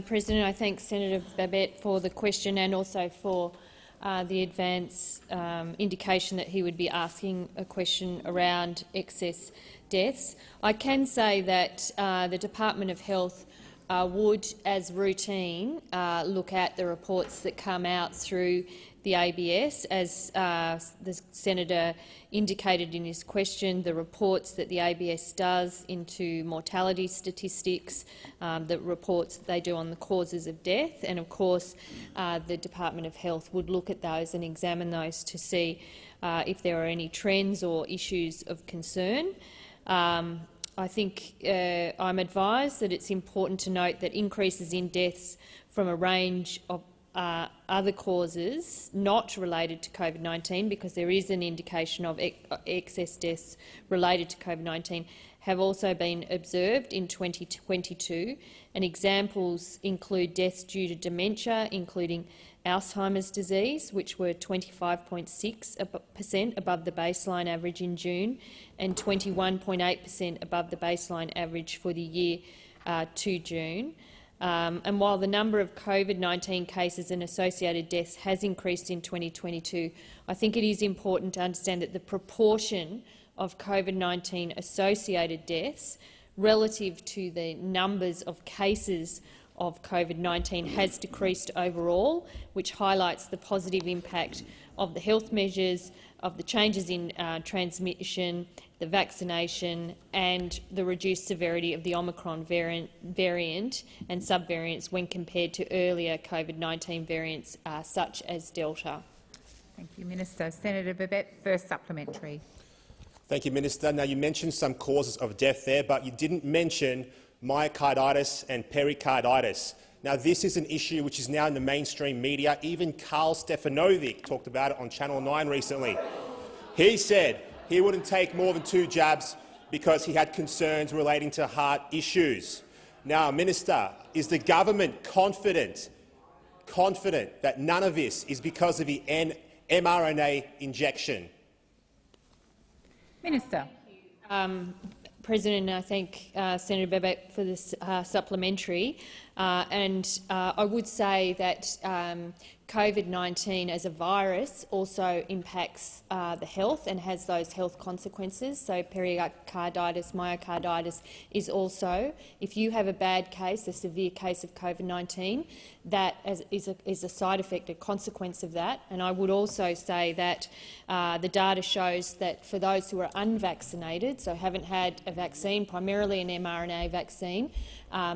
Speaker 5: President. I thank Senator Babet for the question and also for the advance indication that he would be asking a question around excess deaths. I can say that the Department of Health would, as routine, look at the reports that come out through the ABS. As the Senator indicated in his question, the reports that the ABS does into mortality statistics, the reports that they do on the causes of death, and of course the Department of Health would look at those and examine those to see if there are any trends or issues of concern. I think I'm advised that it's important to note that increases in deaths from a range of other causes not related to COVID-19, because there is an indication of excess deaths related to COVID-19, have also been observed in 2022, and examples include deaths due to dementia, including Alzheimer's disease, which were 25.6% above the baseline average in June and 21.8% above the baseline average for the year to June. And while the number of COVID-19 cases and associated deaths has increased in 2022, I think it is important to understand that the proportion of COVID-19 associated deaths relative to the numbers of cases of COVID-19 has decreased overall, which highlights the positive impact of the health measures, of the changes in transmission, the vaccination and the reduced severity of the Omicron variant and subvariants when compared to earlier COVID-19 variants such as Delta.
Speaker 1: Thank you, Minister. Senator Babet, first supplementary.
Speaker 13: Thank you, Minister. Now, you mentioned some causes of death there, but you didn't mention myocarditis and pericarditis. Now, this is an issue which is now in the mainstream media. Even Karl Stefanovic talked about it on Channel 9 recently. He said he wouldn't take more than 2 jabs because he had concerns relating to heart issues. Now, Minister, is the government confident that none of this is because of the mRNA injection?
Speaker 1: Minister.
Speaker 5: President, I thank Senator Babet for this supplementary. I would say that COVID-19 as a virus also impacts the health and has those health consequences. So pericarditis, myocarditis is also, if you have a bad case, a severe case of COVID-19, that is a side effect, a consequence of that. And I would also say that the data shows that for those who are unvaccinated, so haven't had a vaccine, primarily an mRNA vaccine,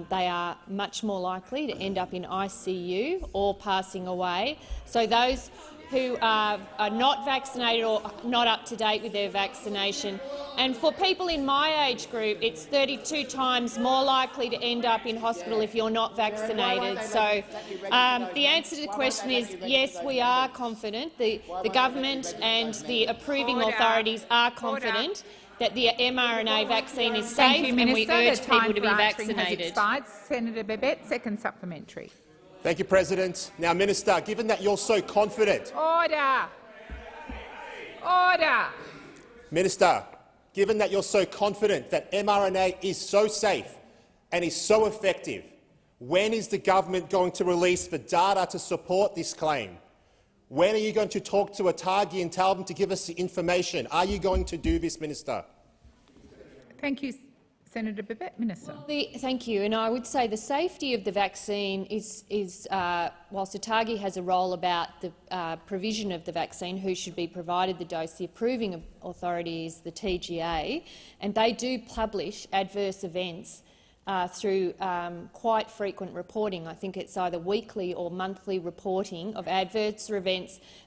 Speaker 5: they are much more likely to end up in ICU or passing away. So those who are not vaccinated or not up to date with their vaccination. And for people in my age group, it's 32 times more likely to end up in hospital if you're not vaccinated. So the answer to the question is yes, we are confident. The government and the approving authorities are confident that the mRNA vaccine is safe, and we urge people to be vaccinated.
Speaker 1: Senator Babet, second supplementary.
Speaker 13: Thank you, President. Now, Minister, given that you're so confident—
Speaker 1: Order! Order!
Speaker 13: Minister, given that you're so confident that mRNA is so safe and is so effective, when is the government going to release the data to support this claim? When are you going to talk to ATAGI and tell them to give us the information? Are you going to do this, Minister?
Speaker 1: Thank you, Senator Babet. Minister.
Speaker 5: Thank you. And I would say the safety of the vaccine is whilst ATAGI has a role about the provision of the vaccine, who should be provided the dose, the approving authority is the TGA, and they do publish adverse events through quite frequent reporting. I think it's either weekly or monthly reporting of adverse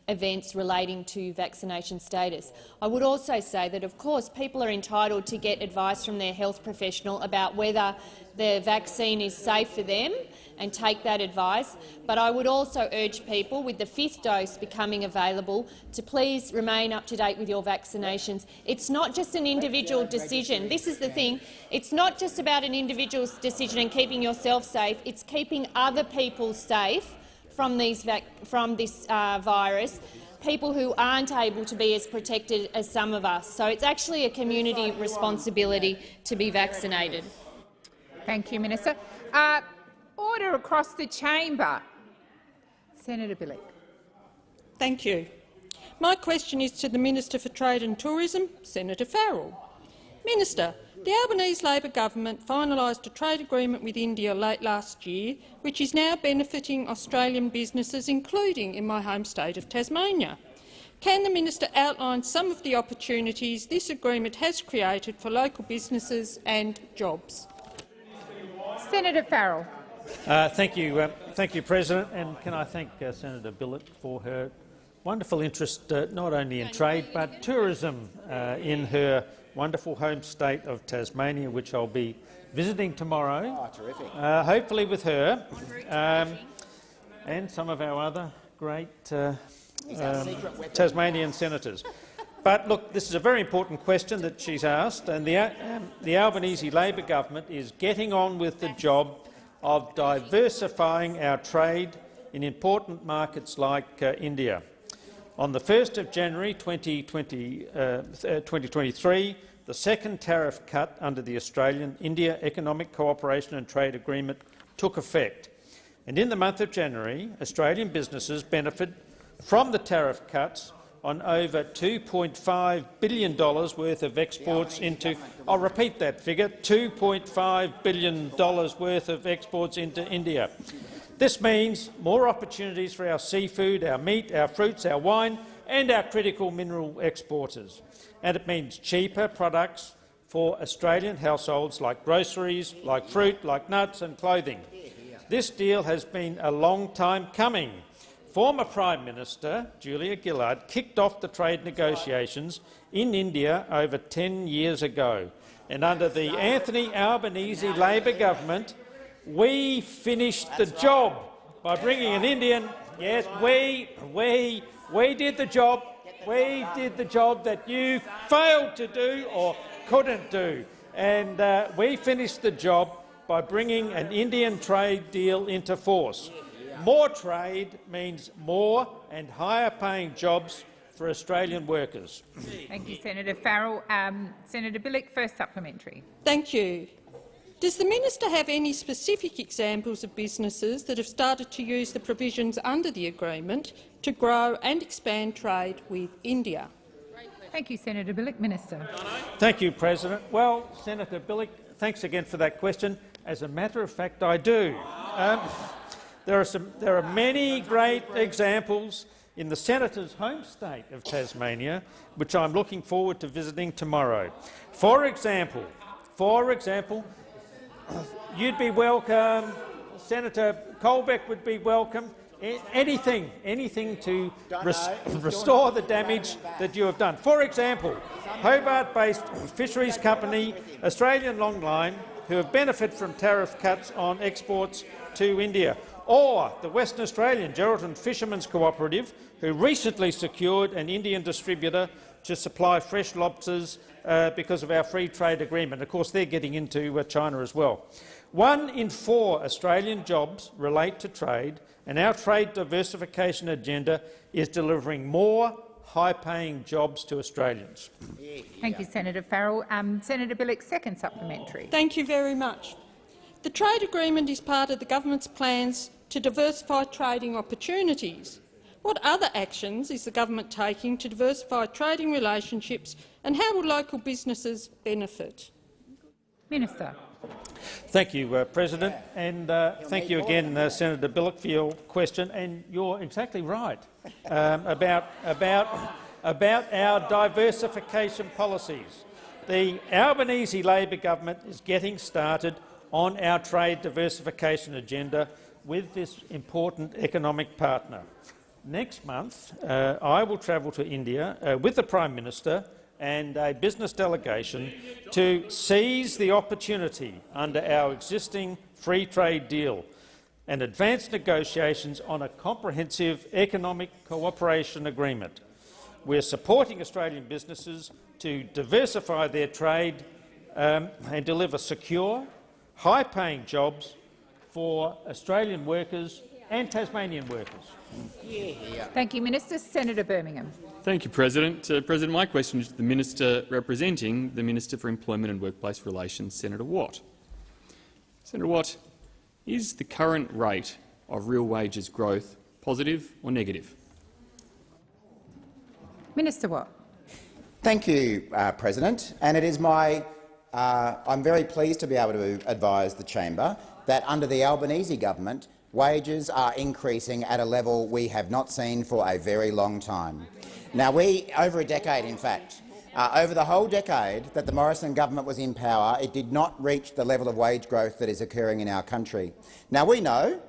Speaker 5: events relating to vaccination status. I would also say that, of course, people are entitled to get advice from their health professional about whether the vaccine is safe for them and take that advice. But I would also urge people, with the 5th dose becoming available, to please remain up to date with your vaccinations. It's not just an individual decision. This is the thing. It's not just about an individual's decision and keeping yourself safe. It's keeping other people safe from this virus, people who aren't able to be as protected as some of us. So it's actually a community responsibility to be vaccinated.
Speaker 1: Thank you, Minister. Order across the chamber. Senator Bilyk.
Speaker 14: Thank you. My question is to the Minister for Trade and Tourism, Senator Farrell. Minister, the Albanese Labor government finalised a trade agreement with India late last year, which is now benefiting Australian businesses, including in my home state of Tasmania. Can the minister outline some of the opportunities this agreement has created for local businesses and jobs?
Speaker 1: Senator Farrell.
Speaker 15: Thank you, President, and can I thank Senator Bilyk for her wonderful interest not only in trade but tourism in her wonderful home state of Tasmania, which I'll be visiting tomorrow.
Speaker 3: Oh, terrific.
Speaker 15: Hopefully with her and some of our other great Tasmanian senators. But look, this is a very important question that she's asked, and the Albanese Labor government is getting on with the job of diversifying our trade in important markets like India. On the 1st of January 2023, the second tariff cut under the Australian-India Economic Cooperation and Trade Agreement took effect. And in the month of January, Australian businesses benefited from the tariff cuts on over $2.5 billion worth of exports into— I'll repeat that figure, $2.5 billion worth of exports into India. This means more opportunities for our seafood, our meat, our fruits, our wine and our critical mineral exporters. And it means cheaper products for Australian households, like groceries, like fruit, like nuts and clothing. This deal has been a long time coming. Former Prime Minister Julia Gillard kicked off the trade negotiations in India over 10 years ago, and under the Anthony Albanese Labor government, we finished the job by bringing an Indian— yes, we did the job. We did the job that you failed to do or couldn't do, and we finished the job by bringing an Indian trade deal into force. More trade means more and higher-paying jobs for Australian workers.
Speaker 1: Thank you, Senator Farrell. Senator Bilyk, first supplementary.
Speaker 14: Thank you. Does the minister have any specific examples of businesses that have started to use the provisions under the agreement to grow and expand trade with India?
Speaker 1: Thank you, Senator Bilyk. Minister.
Speaker 15: Thank you, President. Well, Senator Bilyk, thanks again for that question. As a matter of fact, I do. There are many great examples in the Senator's home state of Tasmania, which I'm looking forward to visiting tomorrow. For example, you'd be welcome, Senator Colbeck would be welcome, anything to restore the damage that you have done. For example, Hobart-based fisheries company Australian Longline, who have benefited from tariff cuts on exports to India, or the Western Australian Geraldton Fishermen's Cooperative, who recently secured an Indian distributor to supply fresh lobsters because of our free trade agreement. Of course, they're getting into China as well. 1 in 4 Australian jobs relate to trade, and our trade diversification agenda is delivering more high-paying jobs to Australians.
Speaker 1: Thank you, Senator Farrell. Senator Bilyk, second supplementary.
Speaker 14: Thank you very much. The trade agreement is part of the government's plans to diversify trading opportunities. What other actions is the government taking to diversify trading relationships, and how will local businesses benefit? Minister.
Speaker 15: Thank you, President, and thank you again, Senator Bilyk, for your question. And you're exactly right about our diversification policies. The Albanese Labor government is getting started on our trade diversification agenda with this important economic partner. Next month, I will travel to India with the Prime Minister and a business delegation to seize the opportunity under our existing free trade deal and advance negotiations on a comprehensive economic cooperation agreement. We are supporting Australian businesses to diversify their trade and deliver secure, high-paying jobs for Australian workers and Tasmanian workers.
Speaker 1: Thank you, Minister. Senator Birmingham.
Speaker 16: Thank you, President. President, my question is to the Minister representing the Minister for Employment and Workplace Relations, Senator Watt. Senator Watt, is the current rate of real wages growth positive or negative?
Speaker 1: Minister Watt.
Speaker 3: Thank you, President. And it is I'm very pleased to be able to advise the chamber that under the Albanese government, wages are increasing at a level we have not seen for a very long time. Now, over a decade, in fact, over the whole decade that the Morrison government was in power, it did not reach the level of wage growth that is occurring in our country. Now, we know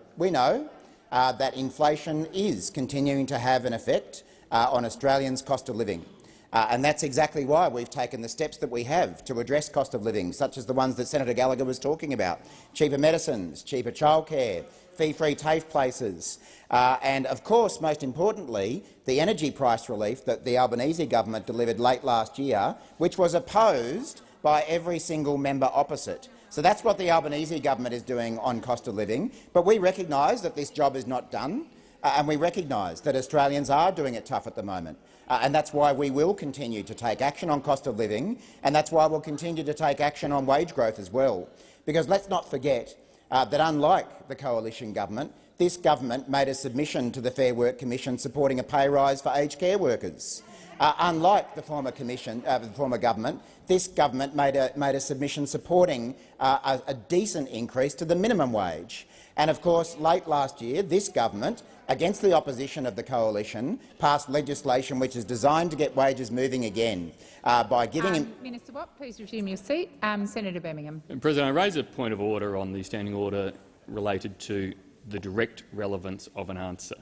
Speaker 3: that inflation is continuing to have an effect on Australians' cost of living. And that's exactly why we've taken the steps that we have to address cost of living, such as the ones that Senator Gallagher was talking about: cheaper medicines, cheaper childcare, fee-free TAFE places, and, of course, most importantly, the energy price relief that the Albanese government delivered late last year, which was opposed by every single member opposite. So that's what the Albanese government is doing on cost of living. But we recognise that this job is not done, and we recognise that Australians are doing it tough at the moment. And that's why we will continue to take action on cost of living, and that's why we'll continue to take action on wage growth as well. Because let's not forget that unlike the coalition government, this government made a submission to the Fair Work Commission supporting a pay rise for aged care workers. Unlike the former government, this government made a submission supporting a decent increase to the minimum wage. And of course, late last year, this government, against the opposition of the coalition, passed legislation which is designed to get wages moving again by giving
Speaker 1: Minister Watt, please resume your seat. Senator Birmingham.
Speaker 16: President, I raise a point of order on the standing order related to the direct relevance of an answer.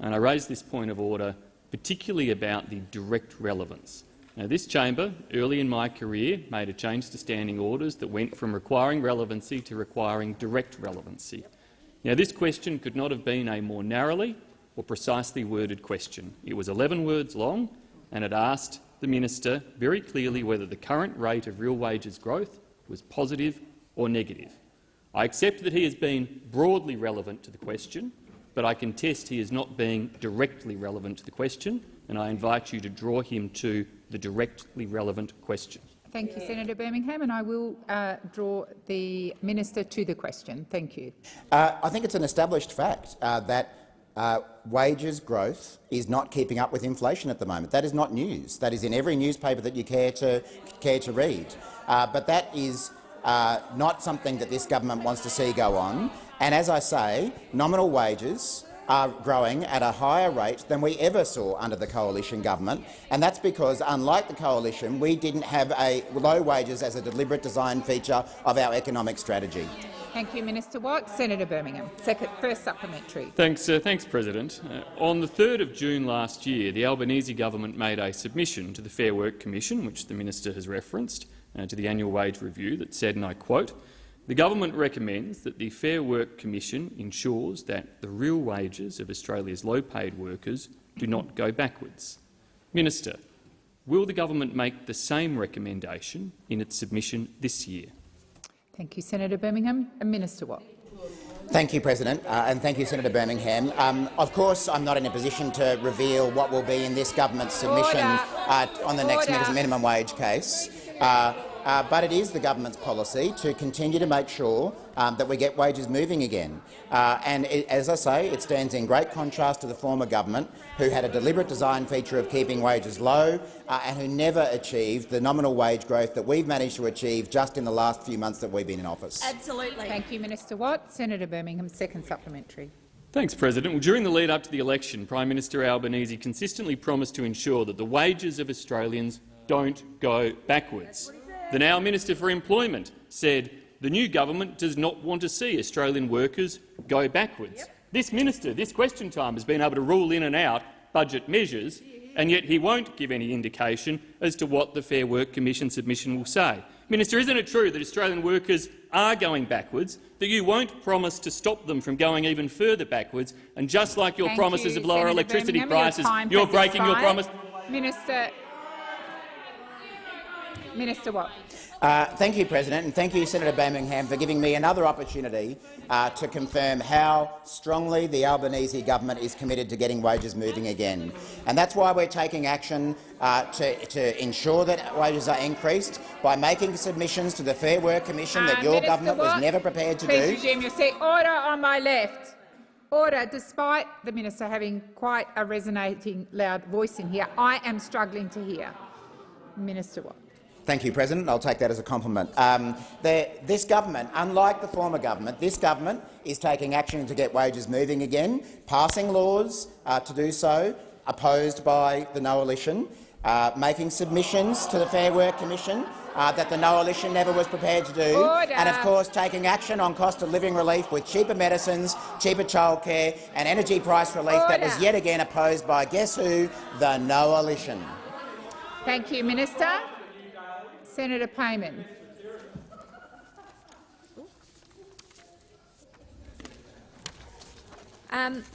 Speaker 16: And I raise this point of order particularly about the direct relevance. Now, this chamber, early in my career, made a change to standing orders that went from requiring relevancy to requiring direct relevancy. Now, this question could not have been a more narrowly or precisely worded question. It was 11 words long, and it asked the minister very clearly whether the current rate of real wages growth was positive or negative. I accept that he has been broadly relevant to the question, but I contest he is not being directly relevant to the question, and I invite you to draw him to the directly relevant question.
Speaker 1: Thank you, Senator Birmingham, and I will draw the minister to the question. Thank you.
Speaker 3: I think it's an established fact that wages growth is not keeping up with inflation at the moment. That is not news. That is in every newspaper that you care to read. But that is not something that this government wants to see go on. And as I say, nominal wages are growing at a higher rate than we ever saw under the coalition government, and that's because, unlike the coalition, we didn't have low wages as a deliberate design feature of our economic strategy.
Speaker 1: Thank you, Minister Watt. Senator Birmingham, first supplementary.
Speaker 16: Thanks, President. On the 3rd of June last year, the Albanese government made a submission to the Fair Work Commission, which the minister has referenced, to the annual wage review that said, and I quote, "The government recommends that the Fair Work Commission ensures that the real wages of Australia's low-paid workers do not go backwards." Minister, will the government make the same recommendation in its submission this year?
Speaker 1: Thank you, Senator Birmingham. And Minister Watt.
Speaker 3: Thank you, President, and thank you, Senator Birmingham. Of course, I'm not in a position to reveal what will be in this government's submission on the next minimum wage case. But it is the government's policy to continue to make sure that we get wages moving again. As I say, it stands in great contrast to the former government, who had a deliberate design feature of keeping wages low and who never achieved the nominal wage growth that we've managed to achieve just in the last few months that we've been in office.
Speaker 1: Absolutely. Thank you, Minister Watt. Senator Birmingham, second supplementary.
Speaker 16: Thanks, President. Well, during the lead-up to the election, Prime Minister Albanese consistently promised to ensure that the wages of Australians don't go backwards. The now Minister for Employment said the new government does not want to see Australian workers go backwards. This minister, this question time, has been able to rule in and out budget measures, and yet he won't give any indication as to what the Fair Work Commission submission will say. Minister, isn't it true that Australian workers are going backwards, that you won't promise to stop them from going even further backwards, and just like your promises of lower
Speaker 1: Senator
Speaker 16: electricity
Speaker 1: Birmingham,
Speaker 16: prices, you're breaking your promise?
Speaker 1: Minister Watt.
Speaker 3: Thank you, President, and thank you, Senator Birmingham, for giving me another opportunity to confirm how strongly the Albanese government is committed to getting wages moving again. And that's why we're taking action to ensure that wages are increased by making submissions to the Fair Work Commission that your
Speaker 1: Minister
Speaker 3: government
Speaker 1: Watt,
Speaker 3: was never prepared to
Speaker 1: please
Speaker 3: do.
Speaker 1: resume your seat. Order on my left. Order. Despite the minister having quite a resonating loud voice in here, I am struggling to hear. Minister Watt.
Speaker 3: Thank you, President. I'll take that as a compliment. This government, unlike the former government, this government is taking action to get wages moving again, passing laws to do so, opposed by the Coalition, making submissions to the Fair Work Commission that the Coalition never was prepared to do, and of course taking action on cost of living relief with cheaper medicines, cheaper childcare and energy price relief that was yet again opposed by, guess who, the Coalition.
Speaker 1: Thank you, Minister. Senator Payman.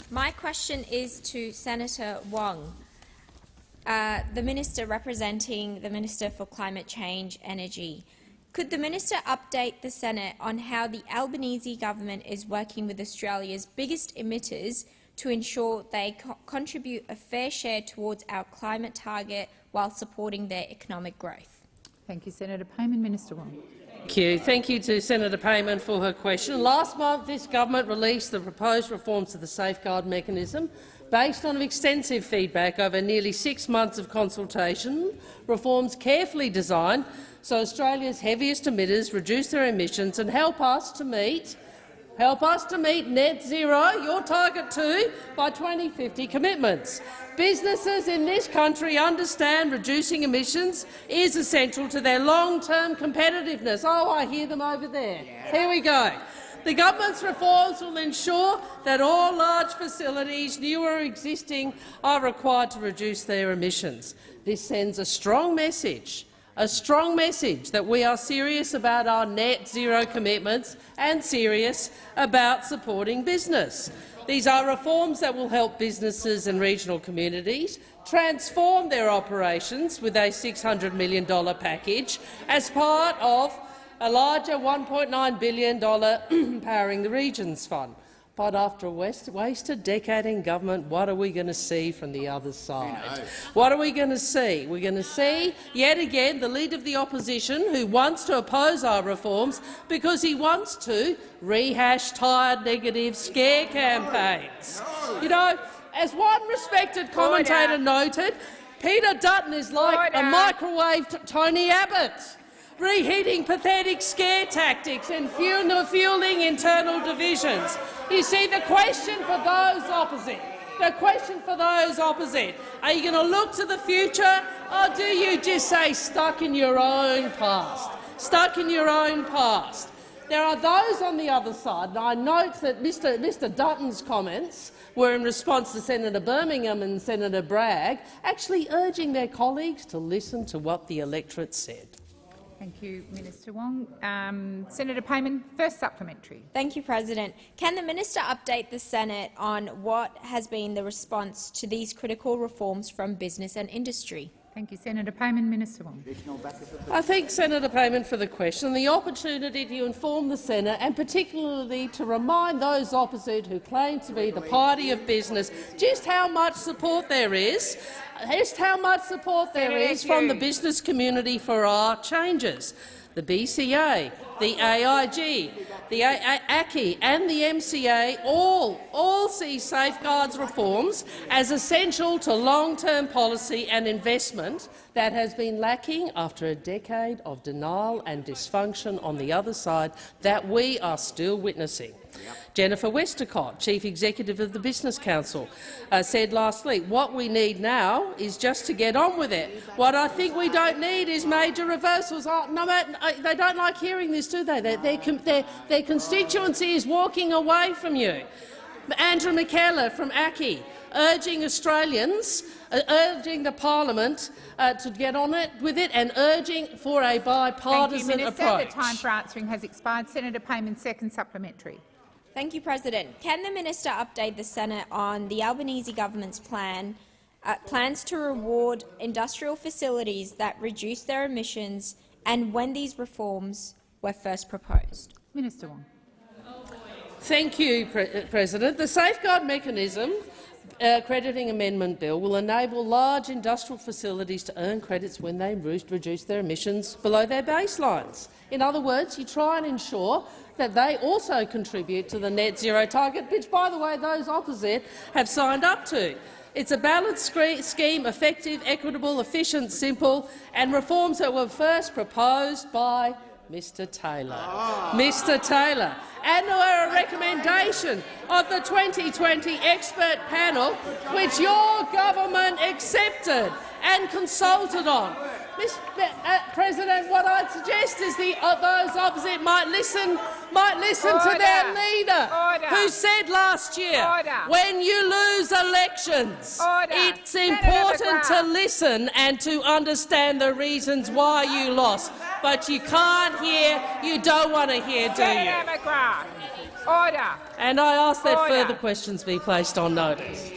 Speaker 17: My question is to Senator Wong, the Minister representing the Minister for Climate Change Energy. Could the Minister update the Senate on how the Albanese government is working with Australia's biggest emitters to ensure they contribute a fair share towards our climate target while supporting their economic growth?
Speaker 1: Thank you, Senator Payman. Minister Wong.
Speaker 11: Thank you. Thank you to Senator Payman for her question. Last month, this government released the proposed reforms to the Safeguard Mechanism based on extensive feedback over nearly 6 months of consultation, reforms carefully designed so Australia's heaviest emitters reduce their emissions and help us to meet net zero, your target too, by 2050 commitments. Businesses in this country understand reducing emissions is essential to their long-term competitiveness. Oh, I hear them over there. Here we go. The government's reforms will ensure that all large facilities, new or existing, are required to reduce their emissions. This sends a strong message that we are serious about our net zero commitments and serious about supporting business. These are reforms that will help businesses and regional communities transform their operations with a $600 million package as part of a larger $1.9 billion Powering the Regions Fund. But after a wasted decade in government, what are we going to see from the other side? What are we going to see? We're going to see, yet again, the Leader of the Opposition who wants to oppose our reforms because he wants to rehash tired, negative scare campaigns. You know, as one respected commentator noted, Peter Dutton is like a microwaved Tony Abbott, reheating pathetic scare tactics and fuelling internal divisions. You see, the question for those opposite, are you going to look to the future, or do you just say stuck in your own past? Stuck in your own past. There are those on the other side, and I note that Mr Dutton's comments were in response to Senator Birmingham and Senator Bragg, actually urging their colleagues to listen to what the electorate said.
Speaker 1: Thank you, Minister Wong. Senator Payman, first supplementary.
Speaker 17: Thank you, President. Can the minister update the Senate on what has been the response to these critical reforms from business and industry?
Speaker 1: Thank you, Senator Payman. Minister Wong.
Speaker 11: I thank Senator Payman for the question and the opportunity to inform the Senate, and particularly to remind those opposite who claim to be the party of business just how much support there is from the business community for our changes. The BCA, the AIG, the ACCI and the MCA all see safeguards reforms as essential to long-term policy and investment that has been lacking after a decade of denial and dysfunction on the other side that we are still witnessing. Jennifer Westacott, Chief Executive of the Business Council, said last week, what we need now is just to get on with it. What I think we don't need is major reversals. They don't like hearing this, do they? Their constituency is walking away from you. Andrew McKellar from ACCI, urging Australians, urging the parliament to get on with it and urging for a bipartisan approach.
Speaker 1: The time for answering has expired. Senator Payman, second supplementary.
Speaker 17: Thank you, President. Can the minister update the Senate on the Albanese government's plans to reward industrial facilities that reduce their emissions and when these reforms were first proposed?
Speaker 1: Minister Wong.
Speaker 11: Thank you, President. The Safeguard Mechanism crediting amendment bill will enable large industrial facilities to earn credits when they reduce their emissions below their baselines. In other words, you try and ensure that they also contribute to the net zero target, which, by the way, those opposite have signed up to. It's a balanced scheme, effective, equitable, efficient, simple, and reforms that were first proposed by Mr Taylor. Mr Taylor. And were a recommendation of the 2020 expert panel, which your government accepted and consulted on. Mr. President, what I'd suggest is those opposite might listen to their leader, who said last year, when you lose elections, it's important to listen and to understand the reasons why you lost. But you can't hear, you don't want to hear, do you?
Speaker 1: Order.
Speaker 11: And I ask that further questions be placed on notice.